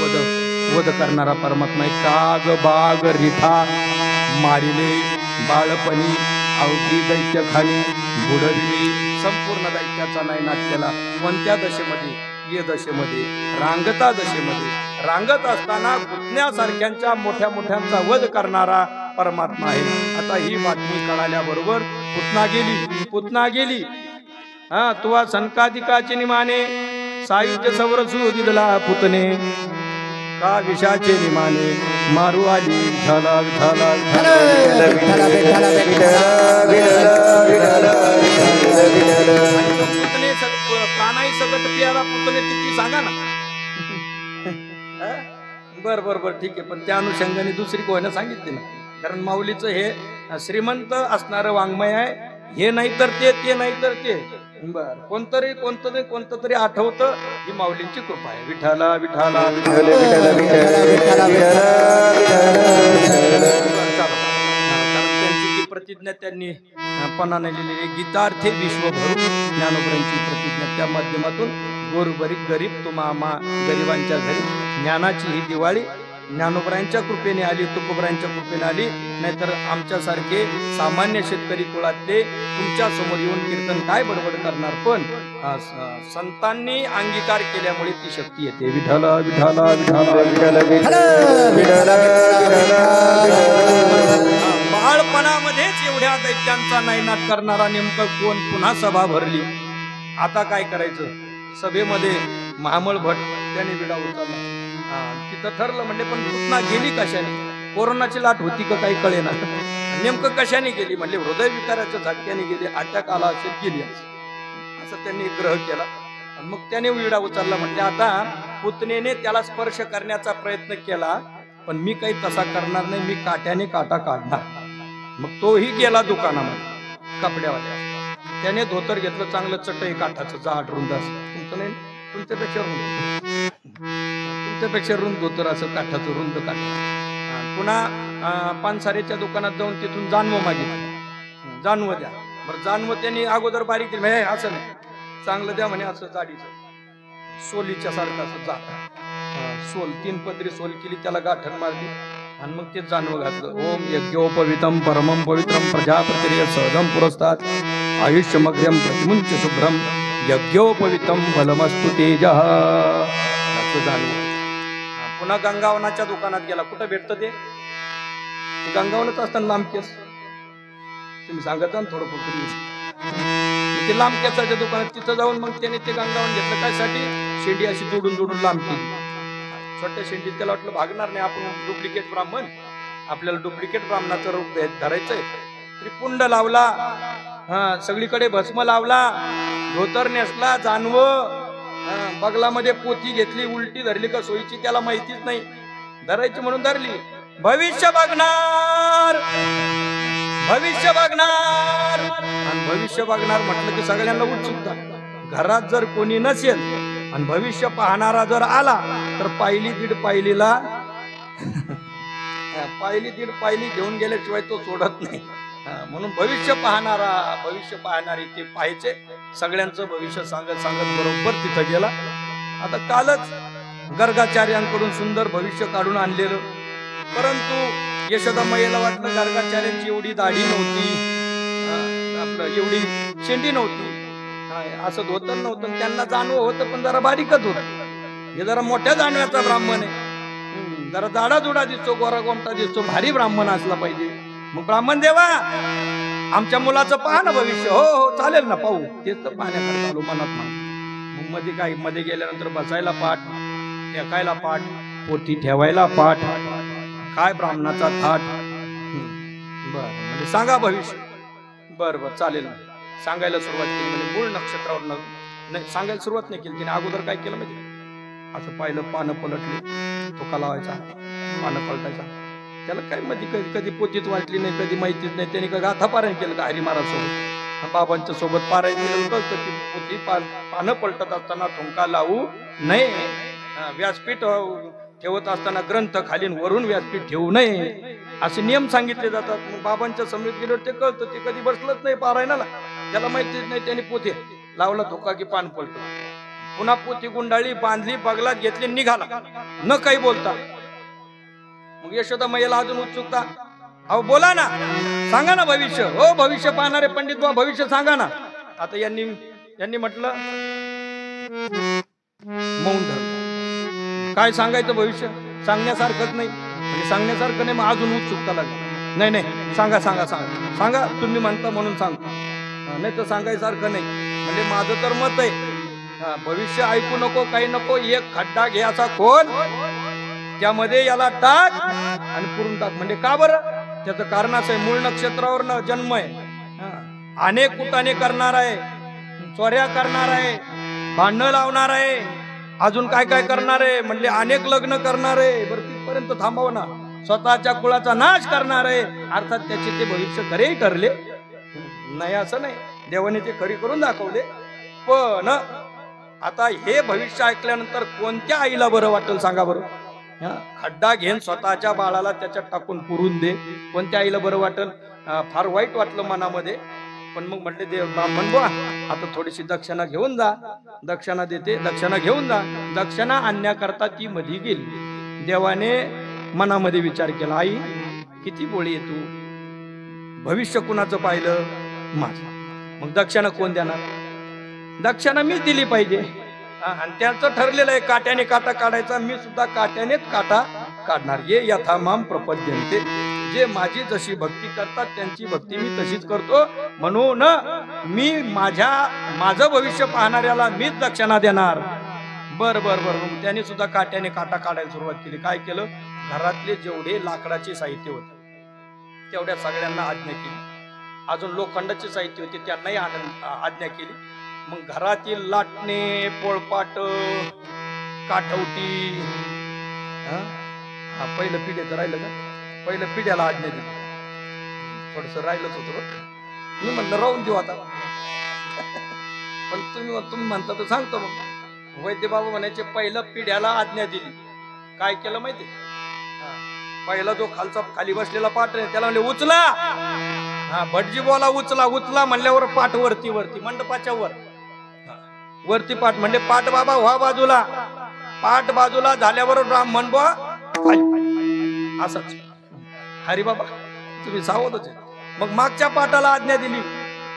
वध करणारा परमात्मा आहे. काग बाग रिठा मारिले बाळपणी अवघी दैत्य खाली बुडविली. संपूर्ण दैत्याचा नायनाट केला. कोणत्या दशेमध्ये? ये दशेमध्ये, रांगता दशेमध्ये. रांगत असताना पुतण्यासारख्यांच्या मोठ्या मोठ्यांचा वध करणारा परमात्मा आहे. आता ही बातमी कळाल्याबरोबर पुतना गेली. हा तुवा संकादिकाचे निमाने सायुज्य सवरसू दिला पुतने. का विषाचे निमाने मारू आली झाला झाला पुतने प्राणाई सकट प्यारा पुतने तिथे सांगा ना. बर ठीक आहे. पण त्या अनुषंगाने दुसरी कोणाला सांगितले ना. कारण माऊलीचं हे श्रीमंत असणारं वाङ्मय आहे. हे नाही तर ते नाही तर ते. बर कोणतं तरी आठवतं. ही माऊलींची कृपा आहे. विठाला विठाला त्यांची जी प्रतिज्ञा त्यांनी पणाने लिहिलेली गीतार्थे विश्वभरू ज्ञानोबरांची प्रतिज्ञा, त्या माध्यमातून गरीब तुम्हा गरिबांच्या घरी ज्ञानाची ही दिवाळी ज्ञानोबरांच्या कृपेने आली, तुकोबरांच्या कृपेने आली. नाहीतर आमच्यासारखे सामान्य शेतकरी कुळातले तुमच्या समोर येऊन कीर्तन काय बडबड करणार. पण संतांनी अंगीकार केल्यामुळे ती शक्ती येते. विठाला विठाला बाळपणामध्येच एवढ्या दैत्यांचा नायनाट करणारा नेमकं कोण? पुन्हा सभा भरली. आता काय करायचं? सभेमध्ये महामळ भट त्याने विडा उचलला. तिथं ठरलं म्हणजे पण पुतना गेली कशाने? कोरोनाची लाट होती का काही कळेना. नेमकं कशाने गेली? म्हणजे हृदय विकाराच्या झटक्याने गेली, अटॅक आला असेल, गेली असं त्यांनी ग्रह केला. मग त्याने विडा उचलला. म्हणजे आता पुतनेने त्याला स्पर्श करण्याचा प्रयत्न केला, पण मी काही तसा करणार नाही, मी काट्याने काटा काढणार. मग तोही गेला दुकानामध्ये कपड्यावाल्या. त्याने धोतर घेतलं चांगलं चटई काठाचं जाड रुंद असं. तुमचं नाही, तुमच्यापेक्षा रुंद धोतर असं काठाचं रुंद काठ. पुन्हा पानसारेच्या दुकानात जाऊन तिथून जानवं मागितलं. जानवं द्या. बरं जानवं त्यांनी अगोदर बारीक दिली. हे असं नाही, चांगलं द्या म्हणे, असं जाडीचं सोलीच्या सारखं असं जाड सोल, 3 पदरी सोल केली, त्याला गाठण मारली आणि मग ते जानवं घातलं. ओम यज्ञोपवितम परमं पवित्रम प्रजापतिर्य सहजम पुरस्तात आयुष्यमग्र्यम प्रतिमुंच शुभ्रम यज्ञोपवितम बलमस्तु तेज. जानवं. पुन्हा गंगावनाच्या दुकानात गेला. कुठं भेटतं ते? गंगावनच असताना लांब केस. तुम्ही सांगत ना थोडं ते लांब केसाच्या दुकानात. तिथं जाऊन मग त्याने ते गंगावन घेतलं. कायसाठी? शेंडी अशी जोडून लांब केली. छोट्या शेंडीत त्याला वाटलं भागणार नाही, आपण डुप्लिकेट ब्राह्मण, आपल्याला डुप्लिकेट ब्राह्मणाचं रूप धरायचंय. त्रिपुंड लावला, सगळीकडे भस्म लावला, धोतर नेसला, जानवं बगलामध्ये पोथी घेतली, उलटी धरली का सोयीची त्याला माहितीच नाही, धरायची म्हणून धरली. भविष्य बघणार आणि भविष्य बघणार म्हटलं की सगळ्यांना उत्सुकता. घरात जर कोणी नसेल आणि भविष्य पाहणारा जर आला तर पायली दीड पायली घेऊन गेल्याशिवाय तो सोडत नाही. म्हणून भविष्य पाहणारे ते पाहायचे. सगळ्यांचं भविष्य सांगत बरोबर तिथं गेला. आता कालच गर्गाचार्यांकडून सुंदर भविष्य काढून आणलेलं, परंतु यशोदा मैयाला वाटलं गर्गाचार्यांची एवढी दाढी नव्हती, आपलं एवढी शेंडी नव्हती, असं धोतर नव्हतं. त्यांना जाणवं होतं पण जरा बारीकच होत. हे जरा मोठ्या जाणव्याचा ब्राह्मण आहे, जरा जाडाजुडा दिसतो, गोरा गोमटा दिसतो, भारी ब्राह्मण असला पाहिजे. मग ब्राह्मण देवा आमच्या मुलाचं पहा ना भविष्य. हो चालेल ना, पाहू. तेच तर पाहण्याकरता आलो मनात. मग मध्ये गेल्यानंतर बसायला पाठ, टेकायला पाठ, पोथी ठेवायला पाठ, काय ब्राह्मणाचा थाट. म्हणजे सांगा भविष्य. बरं चालेल ना. सांगायला सुरुवात केली. म्हणजे मूळ नक्षत्रावर नाही सांगायला सुरुवात नाही केली तिने. अगोदर काय केलं म्हणजे असं पाहिलं, पानं पलटली, धोका लावायचा, पानं पलटायचा, त्याला काय मध्ये कधी कधी पोतीच वाटली नाही, कधी माहितीच नाही. त्याने का गाथा पारायण केलं का हरी महाराज सोबत, बाबांच्या सोबत पारायण केलं कळतं की पोथी पानं पलटत असताना ठुंका लावू नये, व्यासपीठ ठेवत असताना ग्रंथ खालीन वरून व्यासपीठ ठेवू नये असे नियम सांगितले जातात. मग बाबांच्या समेत गेल्यावर ते कळतं. ते कधी बसलंच नाही पारायणाला, त्याला माहितीच नाही. त्याने पोथी लावला धोका की पान पलटत. पुन्हा पोथी गुंडाळी, बांधली, बगलात घेतली, निघाला न काही बोलता. मग यशोदा मैयाला अजून उत्सुकता, अहो बोला ना, सांगा ना भविष्य, हो भविष्य पाहणारे पंडित बा भविष्य सांगा ना. आता यांनी म्हटलं मौन धर, काय सांगायचं भविष्य, सांगण्यासारखंच नाही. म्हणजे सांगण्यासारखं नाही, मग अजून उत्सुकता लागली. नाही नाही सांगा सांगा सांगा सांगा, तुम्ही म्हणता म्हणून सांगतो, नाही तर सांगायसारखं नाही. म्हणजे माझं तर मत आहे, भविष्य ऐकू नको, काही नको, एक खड्डा घ्यायचा खोल, त्यामध्ये याला टाक आणि पुरून टाक. म्हणजे का बरं, त्याचं कारण असं आहे, मूळ नक्षत्रावर जन्म आहे, अनेक कुटाने करणार आहे, चोऱ्या करणार आहे, भांडणं लावणार आहे, अजून काय काय करणार आहे, म्हणजे अनेक लग्न करणार आहे. बरं तिथपर्यंत थांबव ना. स्वतःच्या कुळाचा नाश करणार आहे, अर्थात त्याचे ते भविष्य खरे ठरले नाही असं नाही, देवाने ते खरी करून दाखवले. पण आता हे भविष्य ऐकल्यानंतर कोणत्या आईला बरं वाटेल सांगा बरं. खड्डा घेऊन स्वतःच्या बाळाला त्याच्यात टाकून पुरून दे, कोणत्या आईला बरं वाटेल. फार वाईट वाटलं मनामध्ये. पण मग म्हटले देव ब्राह्मण बुवा आता थोडीशी दक्षिणा घेऊन जा, दक्षिणा देते, दक्षिणा घेऊन जा. दक्षिणा आणण्याकरता ती मधी गेली. देवाने मनामध्ये विचार केला, आई किती बोळी आहे तू, भविष्य कुणाचं पाहिलं, माझं. मग दक्षिणा कोण देणार, दक्षिणा मीच दिली पाहिजे. आणि त्याचं ठरलेलं आहे काट्याने काटा काढायचा, मी सुद्धा काट्यानेच काटा काढणार. ये यथामाम प्रपद्यन्ते, जे माझी जशी भक्ती करतात त्यांची भक्ती मी तशीच करतो. म्हणून मी माझं भविष्य पाहणाऱ्याला मीच दक्षिणा देणार. बर बर बर. त्याने सुद्धा काट्याने काटा काढायला सुरुवात केली. काय केलं, घरातले जेवढे लाकडाचे साहित्य होते तेवढ्या सगळ्यांना आज्ञा केली. अजून लोखंडाचे साहित्य होते त्यांनाही आज्ञा केली. मग घरातील लाटणे, पोळपाट, काठवटी, पहिलं पिढ्याचं राहिलं का, पहिलं पिढ्याला आज्ञा दिली. थोडस राहिलंच होतं बरं, मी म्हणलं राहून देऊ आता. पण तुम्ही म्हणता तर सांगतो. मग वैद्य बाबा म्हणायचे पहिलं पिढ्याला आज्ञा दिली. काय केलं माहिती, पहिला जो खाली बसलेला पाठ आहे त्याला म्हणले उचला. भटजी बोला उचला उचला म्हणल्यावर पाठ वरती मंडपाच्या वरती पाठ. म्हणजे पाठ बाबा व्हा बाजूला, पाठ बाजूला झाल्यावर ब्राह्मण बुवा असंच. हरी बाबा तुम्ही सावधच आहे. मग मागच्या पाठाला आज्ञा दिली.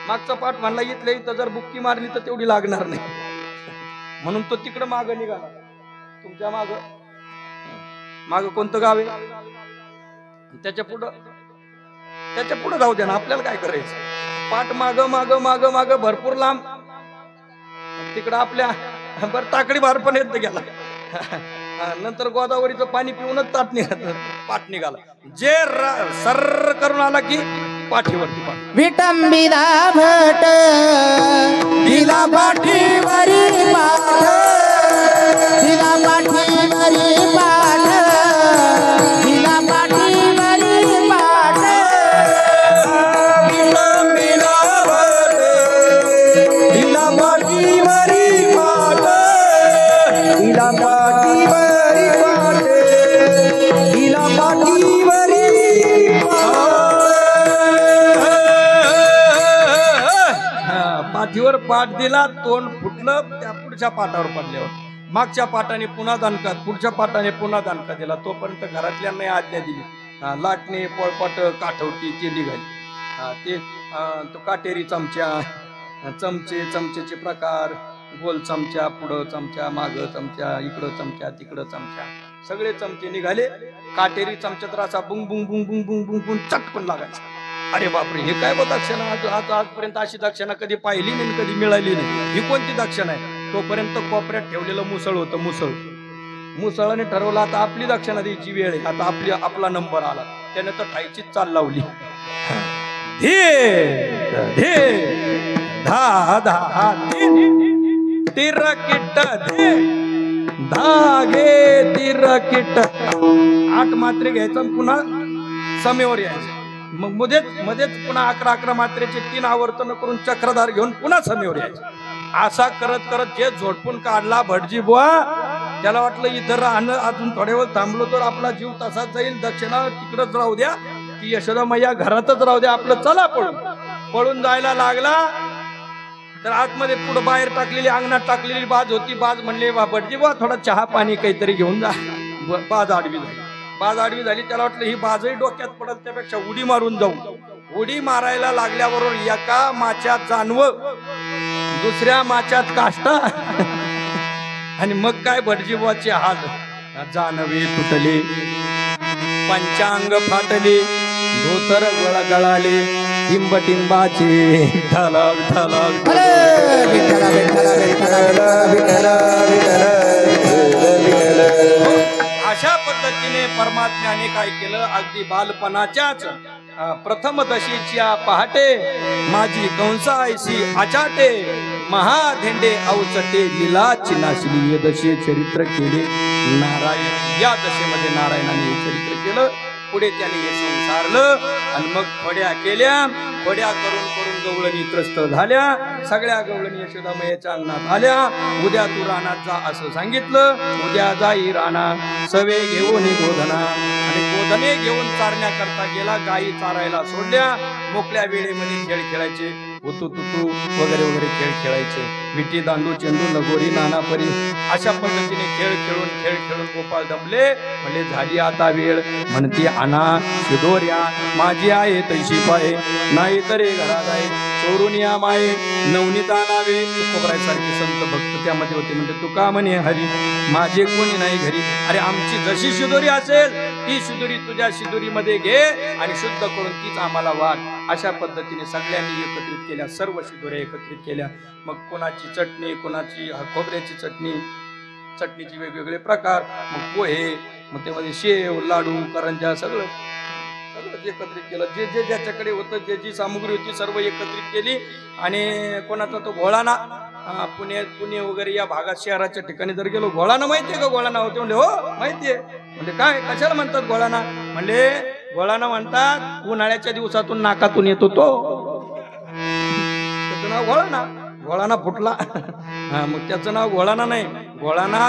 मागचा पाठ म्हणला इथल्या इथं जर बुक्की मारली तर तेवढी लागणार नाही, म्हणून तो तिकडं माग निघाला. तुमच्या माग कोणतं गाव आहे, त्याच्या पुढं जाऊ द्या ना, आपल्याला काय करायचं. पाठ माग माग माग माग भरपूर लांब, तिकडं आपल्या बरं टाकडी भार पण येत गेला. नंतर गोदावरीचं पाणी पिऊनच पाठ निघाला. जे सर करून आला की पाठीवरती पाठ. विटंबिला भट दिला पाठीवरी पाठ, दिला पाठीवरी पाठ, दिला पाठीवरी पाठ. विटंबिला भट दिला पाठीवरी पाठ, दिला पाठीवरी पाठ, दिला पाठीवरी पाठीवर पाठ दिला. तोंड फुटलं. त्या पुढच्या पाठावर पडल्यावर मागच्या पाठाने पुन्हा दणका, पुढच्या पाठाने पुन्हा दणका दिला. तोपर्यंत घरातल्यांना आज्ञा दिली. लाटणे, पोळपाट, काठवटी ते निघाली. ते तो काटेरी चमचा, चमचेचे प्रकार, गोल चमचा, पुढं चमचा, मागं चमचा, इकडं चमचा, तिकडं चमचा, सगळे चमचे निघाले. काटेरी चमच्यात असा बुंग बुंग बुंग बुंग बुंग बुंग बुंग चटकन लागायचा. अरे बापरे, हे काय बघ दक्षिणा, आजपर्यंत अशी दक्षिणा कधी पाहिली नाही, कधी मिळाली नाही. ही कोणती दक्षिणा आहे. तोपर्यंत कोपऱ्यात ठेवलेलं मुसळ होतं. मुसळाने ठरवलं आता आपली दक्षिणा द्यायची वेळ आहे, आता आपला नंबर आला. त्याने तर ठायचीच चाल लावली. धे धे धा धा तिरकिट धे धागे तिरकिट. 8 मात्रे घ्यायचा पुन्हा समेवर यायचं. मग मध्येच पुन्हा 11 मात्रेचे 3 आवर्तन करून चक्रधार घेऊन पुन्हा समेवर यायचं. असा करत करत जे झोडपून काढला भटजी बुवा, त्याला वाटलं इथं राहणं अजून थोड्या वेळ थांबलो तर आपला जीव तसाच जाईल, दक्षिणा तिकडच राहू द्या, ती यशोदा मैया घरातच राहू द्या, आपलं चला पळून जायला लागला. तर आतमध्ये पुढं बाहेर टाकलेली, अंगणात टाकलेली बाज होती. बाज म्हणले भटजी बुवा थोडा चहा पाणी काहीतरी घेऊन जा. बाज आडवी झाली. त्याला वाटलं ही बाजही डोक्यात पडत, त्यापेक्षा उडी मारून जाऊ. उडी मारायला लागल्याबरोबर एका माच्यात जानवं, दुसऱ्या माच्यात काष्टा आणि मग काय भटजीबाचे हात. जानवे तुटले, पंचांग फाटले, धोतर गळाले, टिंबाचे विठ्ठला विठ्ठला अशा पद्धतीने परमात्म्याने काय केलं. अगदी बालपणाच्याच प्रथम दशेच्या पहाटे माझी कंसायसी आचाटे, महाधेंडे अवचटे लीलाची नाशली. हे दशे चरित्र केले नारायण. या दशेमध्ये नारायणाने हे चरित्र केलं. पुढे त्याने हे संसारलं आणि मग फड्या केल्या. फड्या करून गवळणी त्रस्त झाल्या. सगळ्या गवळणी यशोदा मैयाच्या अंगणात आल्या. उद्या तू रानात जा असं सांगितलं. उद्या जाई राणा सवे घेऊन गोधना, आणि गोधने घेऊन चारण्याकरता गेला. गायी चारायला सोडल्या. मोकळ्या वेळेमध्ये खेळ खेळायचे, उतू तुतू वगैरे वगैरे खेळ खेळायचे. विटी दांडू चेंडू लगोरी नानापरी अशा पद्धतीने खेळ खेळून गोपाळ दमले. म्हणजे झाली आता वेळ. म्हणती आणा शिदोऱ्या, माझी आहे तैशी पाये, नाही तरी घरात आहे चोरून या माये. नवनीता नावे तुकोबरायसारखे संत भक्त त्यामध्ये होते. म्हणजे तुका म्हणे हरी, माझे कोणी नाही घरी. अरे आमची जशी शिदोरी असेल ती शिदोरी तुझ्या शिदोरीमध्ये घे आणि शुद्ध करून तीच आम्हाला वाट. अशा पद्धतीने सगळ्यांनी एकत्रित केल्या, सर्व शिदोऱ्या एकत्रित केल्या. मग कोणाची चटणी, कोणाची खोबऱ्याची चटणीचे वेगवेगळे प्रकार, मग पोहे, मग त्यामध्ये शेव, लाडू, करंजा सगळं एकत्रित केलं. जे ज्याच्याकडे होतं, जी सामुग्री होती सर्व एकत्रित केली. आणि कोणाचा तो घोळाना, पुणे वगैरे या भागात शहराच्या ठिकाणी जर गेलो, घोळाना माहितीये का? घोळाना होते म्हणले हो माहितीये. म्हणजे काय कशाला म्हणतात घोळाना? म्हणले घोळाना म्हणतात उन्हाळ्याच्या दिवसातून नाकातून येतो तो, त्याचं नाव घोळाना. घोळाना फुटला मग त्याचं नाव घोळाना नाही. घोळाना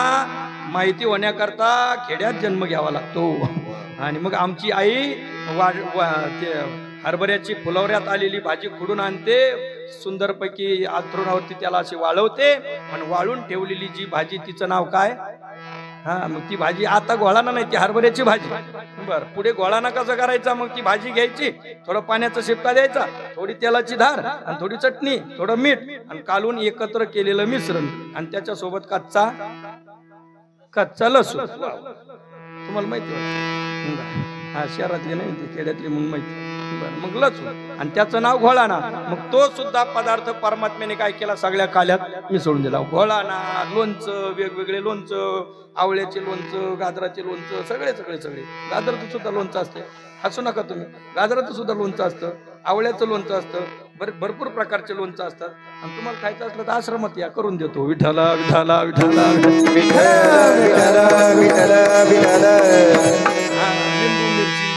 माहिती होण्याकरता खेड्यात जन्म घ्यावा लागतो. आणि मग आमची आई ते हरभऱ्याची फुलवऱ्यात आलेली भाजी खुडून आणते, सुंदरपैकी अंथरुणावरती त्याला अशी वाळवते, आणि वाळून ठेवलेली जी भाजी तिचं नाव काय? मग ती भाजी आता घोळाना नाही, ती हरभऱ्याची भाजी. बरं, पुढे घोळाना कसं करायचा? मग ती भाजी घ्यायची, थोडं पाण्याचा शिपका द्यायचा, थोडी तेलाची धार आणि थोडी चटणी, थोडं मीठ आणि कालून एकत्र केलेलं मिश्रण, आणि त्याच्यासोबत कच्चा लसूण. तुम्हाला माहिती होतं? शहरातले नाही, ते खेड्यातले म्हणून माहिती. मग लसूण, आणि त्याचं नाव घोळाना. मग तो सुद्धा पदार्थ परमात्म्याने काय केला? सगळ्या काल्यात मिसळून दिला. घोळाना, लोणचं, वेगवेगळे लोणचं, आवळ्याचे लोणचं, गाजराचे लोणचं, सगळे. गाजराचं सुद्धा लोणचं असतं, हसू नका तुम्ही. गाजराचं सुद्धा लोणचं असतं, आवळ्याचं लोणचं असतं, भरपूर प्रकारचे लोणचं असतात. आणि तुम्हाला खायचं असलं तर आश्रमात या, करून देतो. विठ्ठला विठ्ठला विठ्ठला लिंबू, मिरची,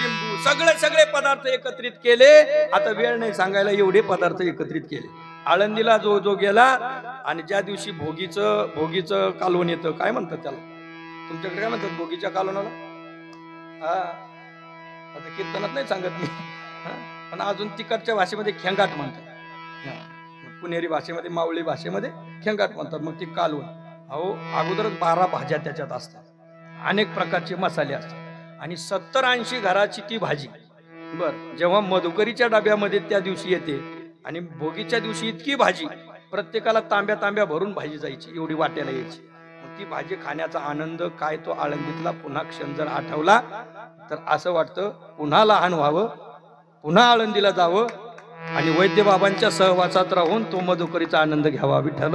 लिंबू, सगळे पदार्थ एकत्रित केले. आता वेळ नाही सांगायला, एवढे पदार्थ एकत्रित केले. आळंदीला जो गेला, आणि ज्या दिवशी भोगीचं कालवण येतं, काय म्हणतात त्याला तुमच्याकडे? काय म्हणतात भोगीच्या कालवणाला? आता कीर्तनात नाही सांगत मी, पण अजून तिकडच्या भाषेमध्ये खेंगाट म्हणतात. पुणेरी भाषेमध्ये, मावळी भाषेमध्ये खेंगाट म्हणतात. मग ती कालवण. अगोदरच 12 भाज्या त्याच्यात असतात, अनेक प्रकारचे मसाले असतात, आणि 70-80 घराची ती भाजी. जेव्हा मधुकरीच्या डब्यामध्ये त्या दिवशी येते, आणि भोगीच्या दिवशी इतकी भाजी, प्रत्येकाला तांब्या भरून भाजी जायची, एवढी वाट्याला यायची. मग ती भाजी खाण्याचा आनंद काय, तो आळंदीतला पुन्हा क्षण जर आठवला तर असं वाटतं पुन्हा लहान व्हावं, पुन्हा आळंदीला जावं, आणि वैद्य बाबांच्या सहवासात राहून तो मधुकरीचा आनंद घ्यावा. विठ्ठल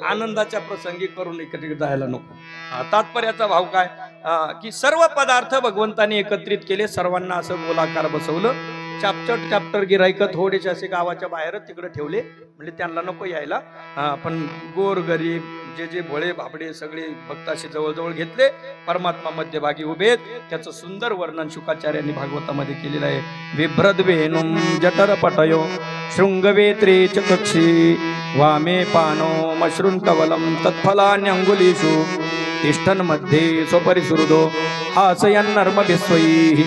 आनंदाच्या प्रसंगी करून एकत्रित जायला नको. तात्पर्याचा भाव काय? की सर्व पदार्थ भगवंताने एकत्रित केले, सर्वांना असं गोलाकार बसवलं, चापचट चॅप्टर गिरायक थोडेसे असे गावाच्या बाहेरच तिकडे ठेवले, म्हणजे त्यांना नको यायला. पण गोर गरीब जे जे भोळे भाबडे सगळे भक्ताशी जवळजवळ घेतले. परमात्मा मध्यभागी उभे आहेत. त्याचं सुंदर वर्णन शुकाचार्यांनी भागवतामध्ये केलेलं आहे. बिभ्रद वेणुम जठर पटयो शृंगवेत्रे च कक्षी वामे पानो मश्रुन कवलम तत्फलान्यंगुलीषु तिष्ठन मध्ये स्वपरिसुहृदो हासयन् नर्मभिस्वैः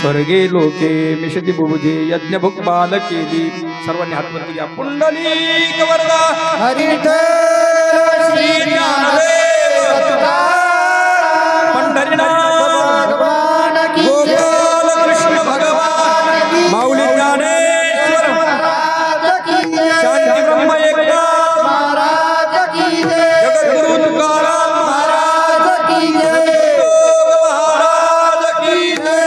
स्वर्गे लोके मिषति बुभुजे यज्ञभुक् बालकेली. सर्वांनी हात वरती घ्या. पुंडलीक वरदा हरिविठ्ठल श्री ज्ञानदेव तुकाराम पंढरीनाथ भगवान की जय. गोपाल कृष्ण भगवान माऊली ज्ञानेश्वर महाराज की जय. शांती ब्रह्म एकनाथ महाराज की जय. जगद्गुरु तुकाराम महाराज की जय. महाराज की जय.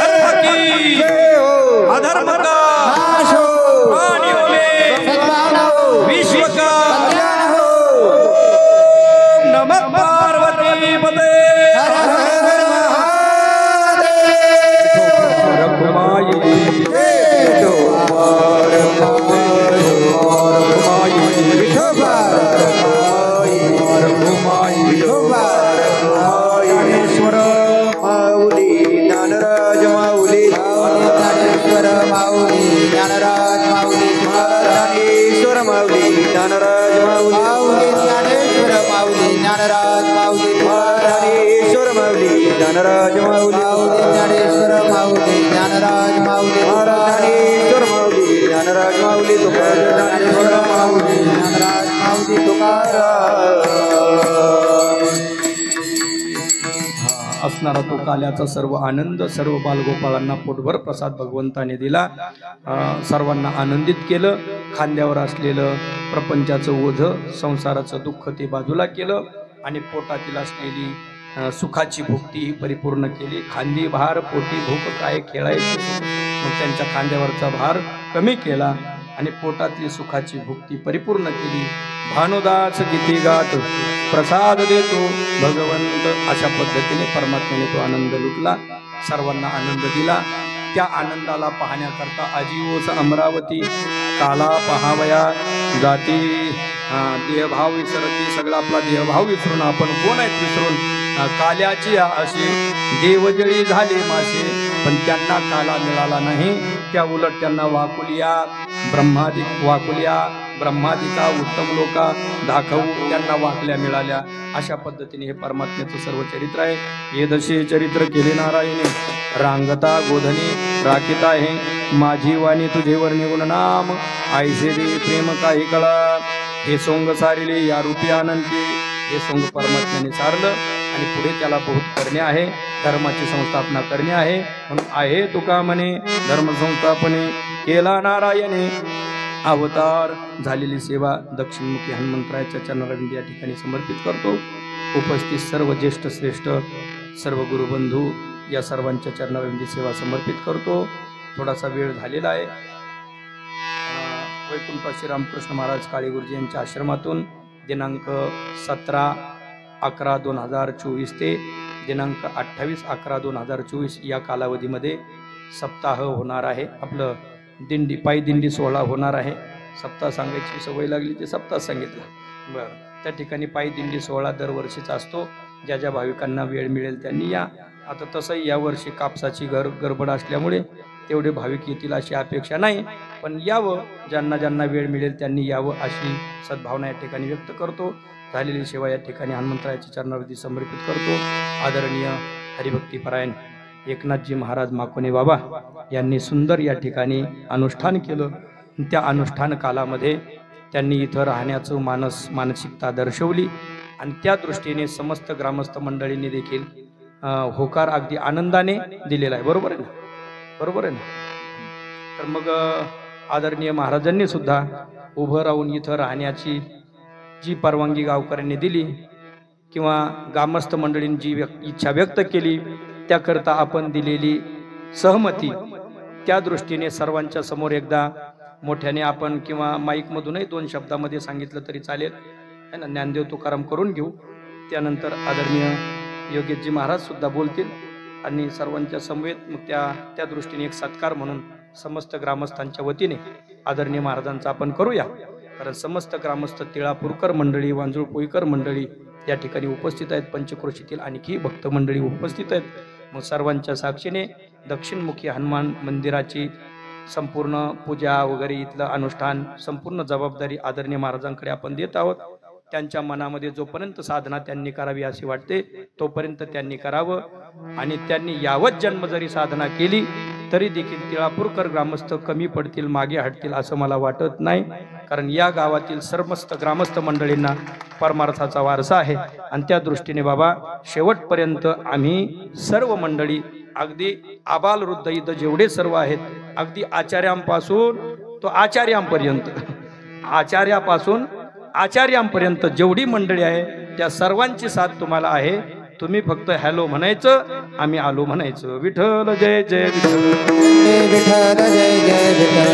धर्म की जय हो. अधर्म का नाश हो. प्राणियों में सद्भावना हो. विश्व का कल्याण हो. नमः पार्वती पते. हर हर महादेव. रघुमाई ज्ञानेश्वर माऊली ज्ञानराज माऊली ज्ञानेश्वर माऊली ज्ञानराज माऊली ज्ञानेश्वर माऊली ज्ञानराज माऊली माऊली ज्ञानेश्वर माऊली ज्ञानराज माऊली ज्ञानेश्वर माऊली ज्ञानराज माऊली माऊली ज्ञानेश्वर माऊली ज्ञानराज माऊली ज्ञानेश्वर माऊली ज्ञानराज माऊली ज्ञानेश्वर माऊली ज्ञानराज माऊली तुकाराम. असणारा तो काल्याचा सर्व आनंद सर्व बालगोपाळांना पोटभर प्रसाद भगवंताने दिला. सर्वांना आनंदित केलं. खांद्यावर असलेलं प्रपंचाचं ओझ संसाराचं दुःख ते बाजूला केलं आणि पोटातील असलेली सुखाची भुक्ती ही परिपूर्ण केली. खांदी भार पोटी भूक काय खेळायची. मग त्यांच्या खांद्यावरचा भार कमी केला आणि पोटातली सुखाची भुक्ती परिपूर्ण केली. भानुदास किती गात प्रसाद देतो भगवंत. अशा पद्धतीने परमात्म्याने तो आनंद लुटला. सर्वांना आनंद दिला. त्या आनंदाला पाहण्याकरता अजीवोस अमरावती काला पहावया जाती. देहभाव विसरती. सगळा आपला देहभाव विसरून आपण कोण आहेत विसरून काल्याची अशी देवजळी झाले मासे. पण त्यांना काला मिळाला नाही. त्या उलट त्यांना वाकुलिया ब्रह्मादिका उत्तम लोका दाखवू त्यांना वाकल्या मिळाल्या. अशा पद्धतीने हे परमात्म्याचं सर्व चरित्र आहे. हे दशे चरित्र केले नारायणे रांगता गोधनी राखीत आहे. माझी वाणी तुझेवर निगुण नाम आईसे दे प्रेम काही कळा. हे सोंग सारिले या रूपी आनंदी. हे सोंग परमात्म्याने सारलं आणि पुढे त्याला बहुत करणे आहे. धर्माची संस्थापना करणे आहे. म्हणून आहे तुका म्हणे धर्मसंस्थापने केला नारायणे अवतार. झालेली सेवा दक्षिणमुखी हनुमंतरायाच्या चरणारविंद या ठिकाणी समर्पित करतो. उपस्थित सर्व ज्येष्ठ श्रेष्ठ सर्व गुरुबंधू या सर्वांच्या चरणारविंदी सेवा समर्पित करतो. थोडासा वेळ झालेला आहे. वैकुंठ श्रीरामकृष्ण महाराज काळे गुरुजी यांच्या आश्रमातून दिनांक 17/11/2024 ते दिनांक 28/11/2024 या कालावधीमध्ये सप्ताह होणार आहे. आपलं दिंडी पायी दिंडी सोहळा होणार आहे. सप्ताह सांगायची सवय लागली ते सप्ताह सांगितलं. बरं, त्या ठिकाणी पायी दिंडी सोहळा दरवर्षीचा असतो. ज्या ज्या भाविकांना वेळ मिळेल त्यांनी या. आता तसंही यावर्षी कापसाची गडबड असल्यामुळे तेवढे भाविक येतील अशी अपेक्षा नाही. पण यावं, ज्यांना ज्यांना वेळ मिळेल त्यांनी यावं अशी सद्भावना या ठिकाणी व्यक्त करतो. झालेली सेवा या ठिकाणी हनुमंतरायाच्या चरणावरती समर्पित करतो. आदरणीय हरिभक्तीपरायण एकनाथजी महाराज माकोने बाबा यांनी सुंदर या ठिकाणी अनुष्ठान केलं. त्या अनुष्ठान कालामध्ये त्यांनी इथं राहण्याचं मानसिकता दर्शवली आणि त्या दृष्टीने समस्त ग्रामस्थ मंडळींनी देखील होकार अगदी आनंदाने दिलेला आहे. बरोबर आहे ना? बरोबर आहे ना? तर मग आदरणीय महाराजांनी सुद्धा उभं राहून इथं राहण्याची जी परवानगी गावकऱ्यांनी दिली किंवा ग्रामस्थ मंडळींनी जी इच्छा व्यक्त केली त्याकरता आपण दिलेली सहमती, त्या दृष्टीने सर्वांच्या समोर एकदा मोठ्याने आपण किंवा माईकमधूनही 2 शब्दामध्ये सांगितलं तरी चालेल है ना. ज्ञानदेव तुकाराम करून घेऊ. त्यानंतर आदरणीय योगेशजी महाराज सुद्धा बोलतील आणि सर्वांच्या समवेत मग त्या दृष्टीने एक सत्कार म्हणून समस्त ग्रामस्थांच्या वतीने आदरणीय महाराजांचा आपण करूया. कारण समस्त ग्रामस्थ तिळापूरकर मंडळी, वांजुळपोईकर मंडळी या ठिकाणी उपस्थित आहेत. पंचक्रोशीतील आणखी भक्त मंडळी उपस्थित आहेत. मग सर्वांच्या साक्षीने दक्षिणमुखी हनुमान मंदिराची संपूर्ण पूजा वगैरे इथलं अनुष्ठान संपूर्ण जबाबदारी आदरणीय महाराजांकडे आपण देत आहोत. त्यांच्या मनामध्ये जोपर्यंत साधना त्यांनी करावी असे वाटते तोपर्यंत त्यांनी करावं. आणि त्यांनी यावत जन्म जरी साधना केली तरी देखील तिळापूरकर ग्रामस्थ कमी पडतील, मागे हटतील असं मला वाटत नाही. कारण या गावातील समस्त ग्रामस्थ मंडळींना परमार्थाचा वारसा आहे. आणि त्या दृष्टीने बाबा शेवटपर्यंत आम्ही सर्व मंडळी अगदी आबाल वृद्ध इथं जेवढे सर्व आहेत अगदी आचार्यांपासून तो आचार्यापासून आचार्यांपर्यंत जेवढी मंडळी आहे त्या सर्वांची साथ तुम्हाला आहे. तुम्ही फक्त हॅलो म्हणायचं, आम्ही आलो म्हणायचं. विठ्ठल जय जय विठ्ठल. विठ्ठल जय जय विठ्ठल.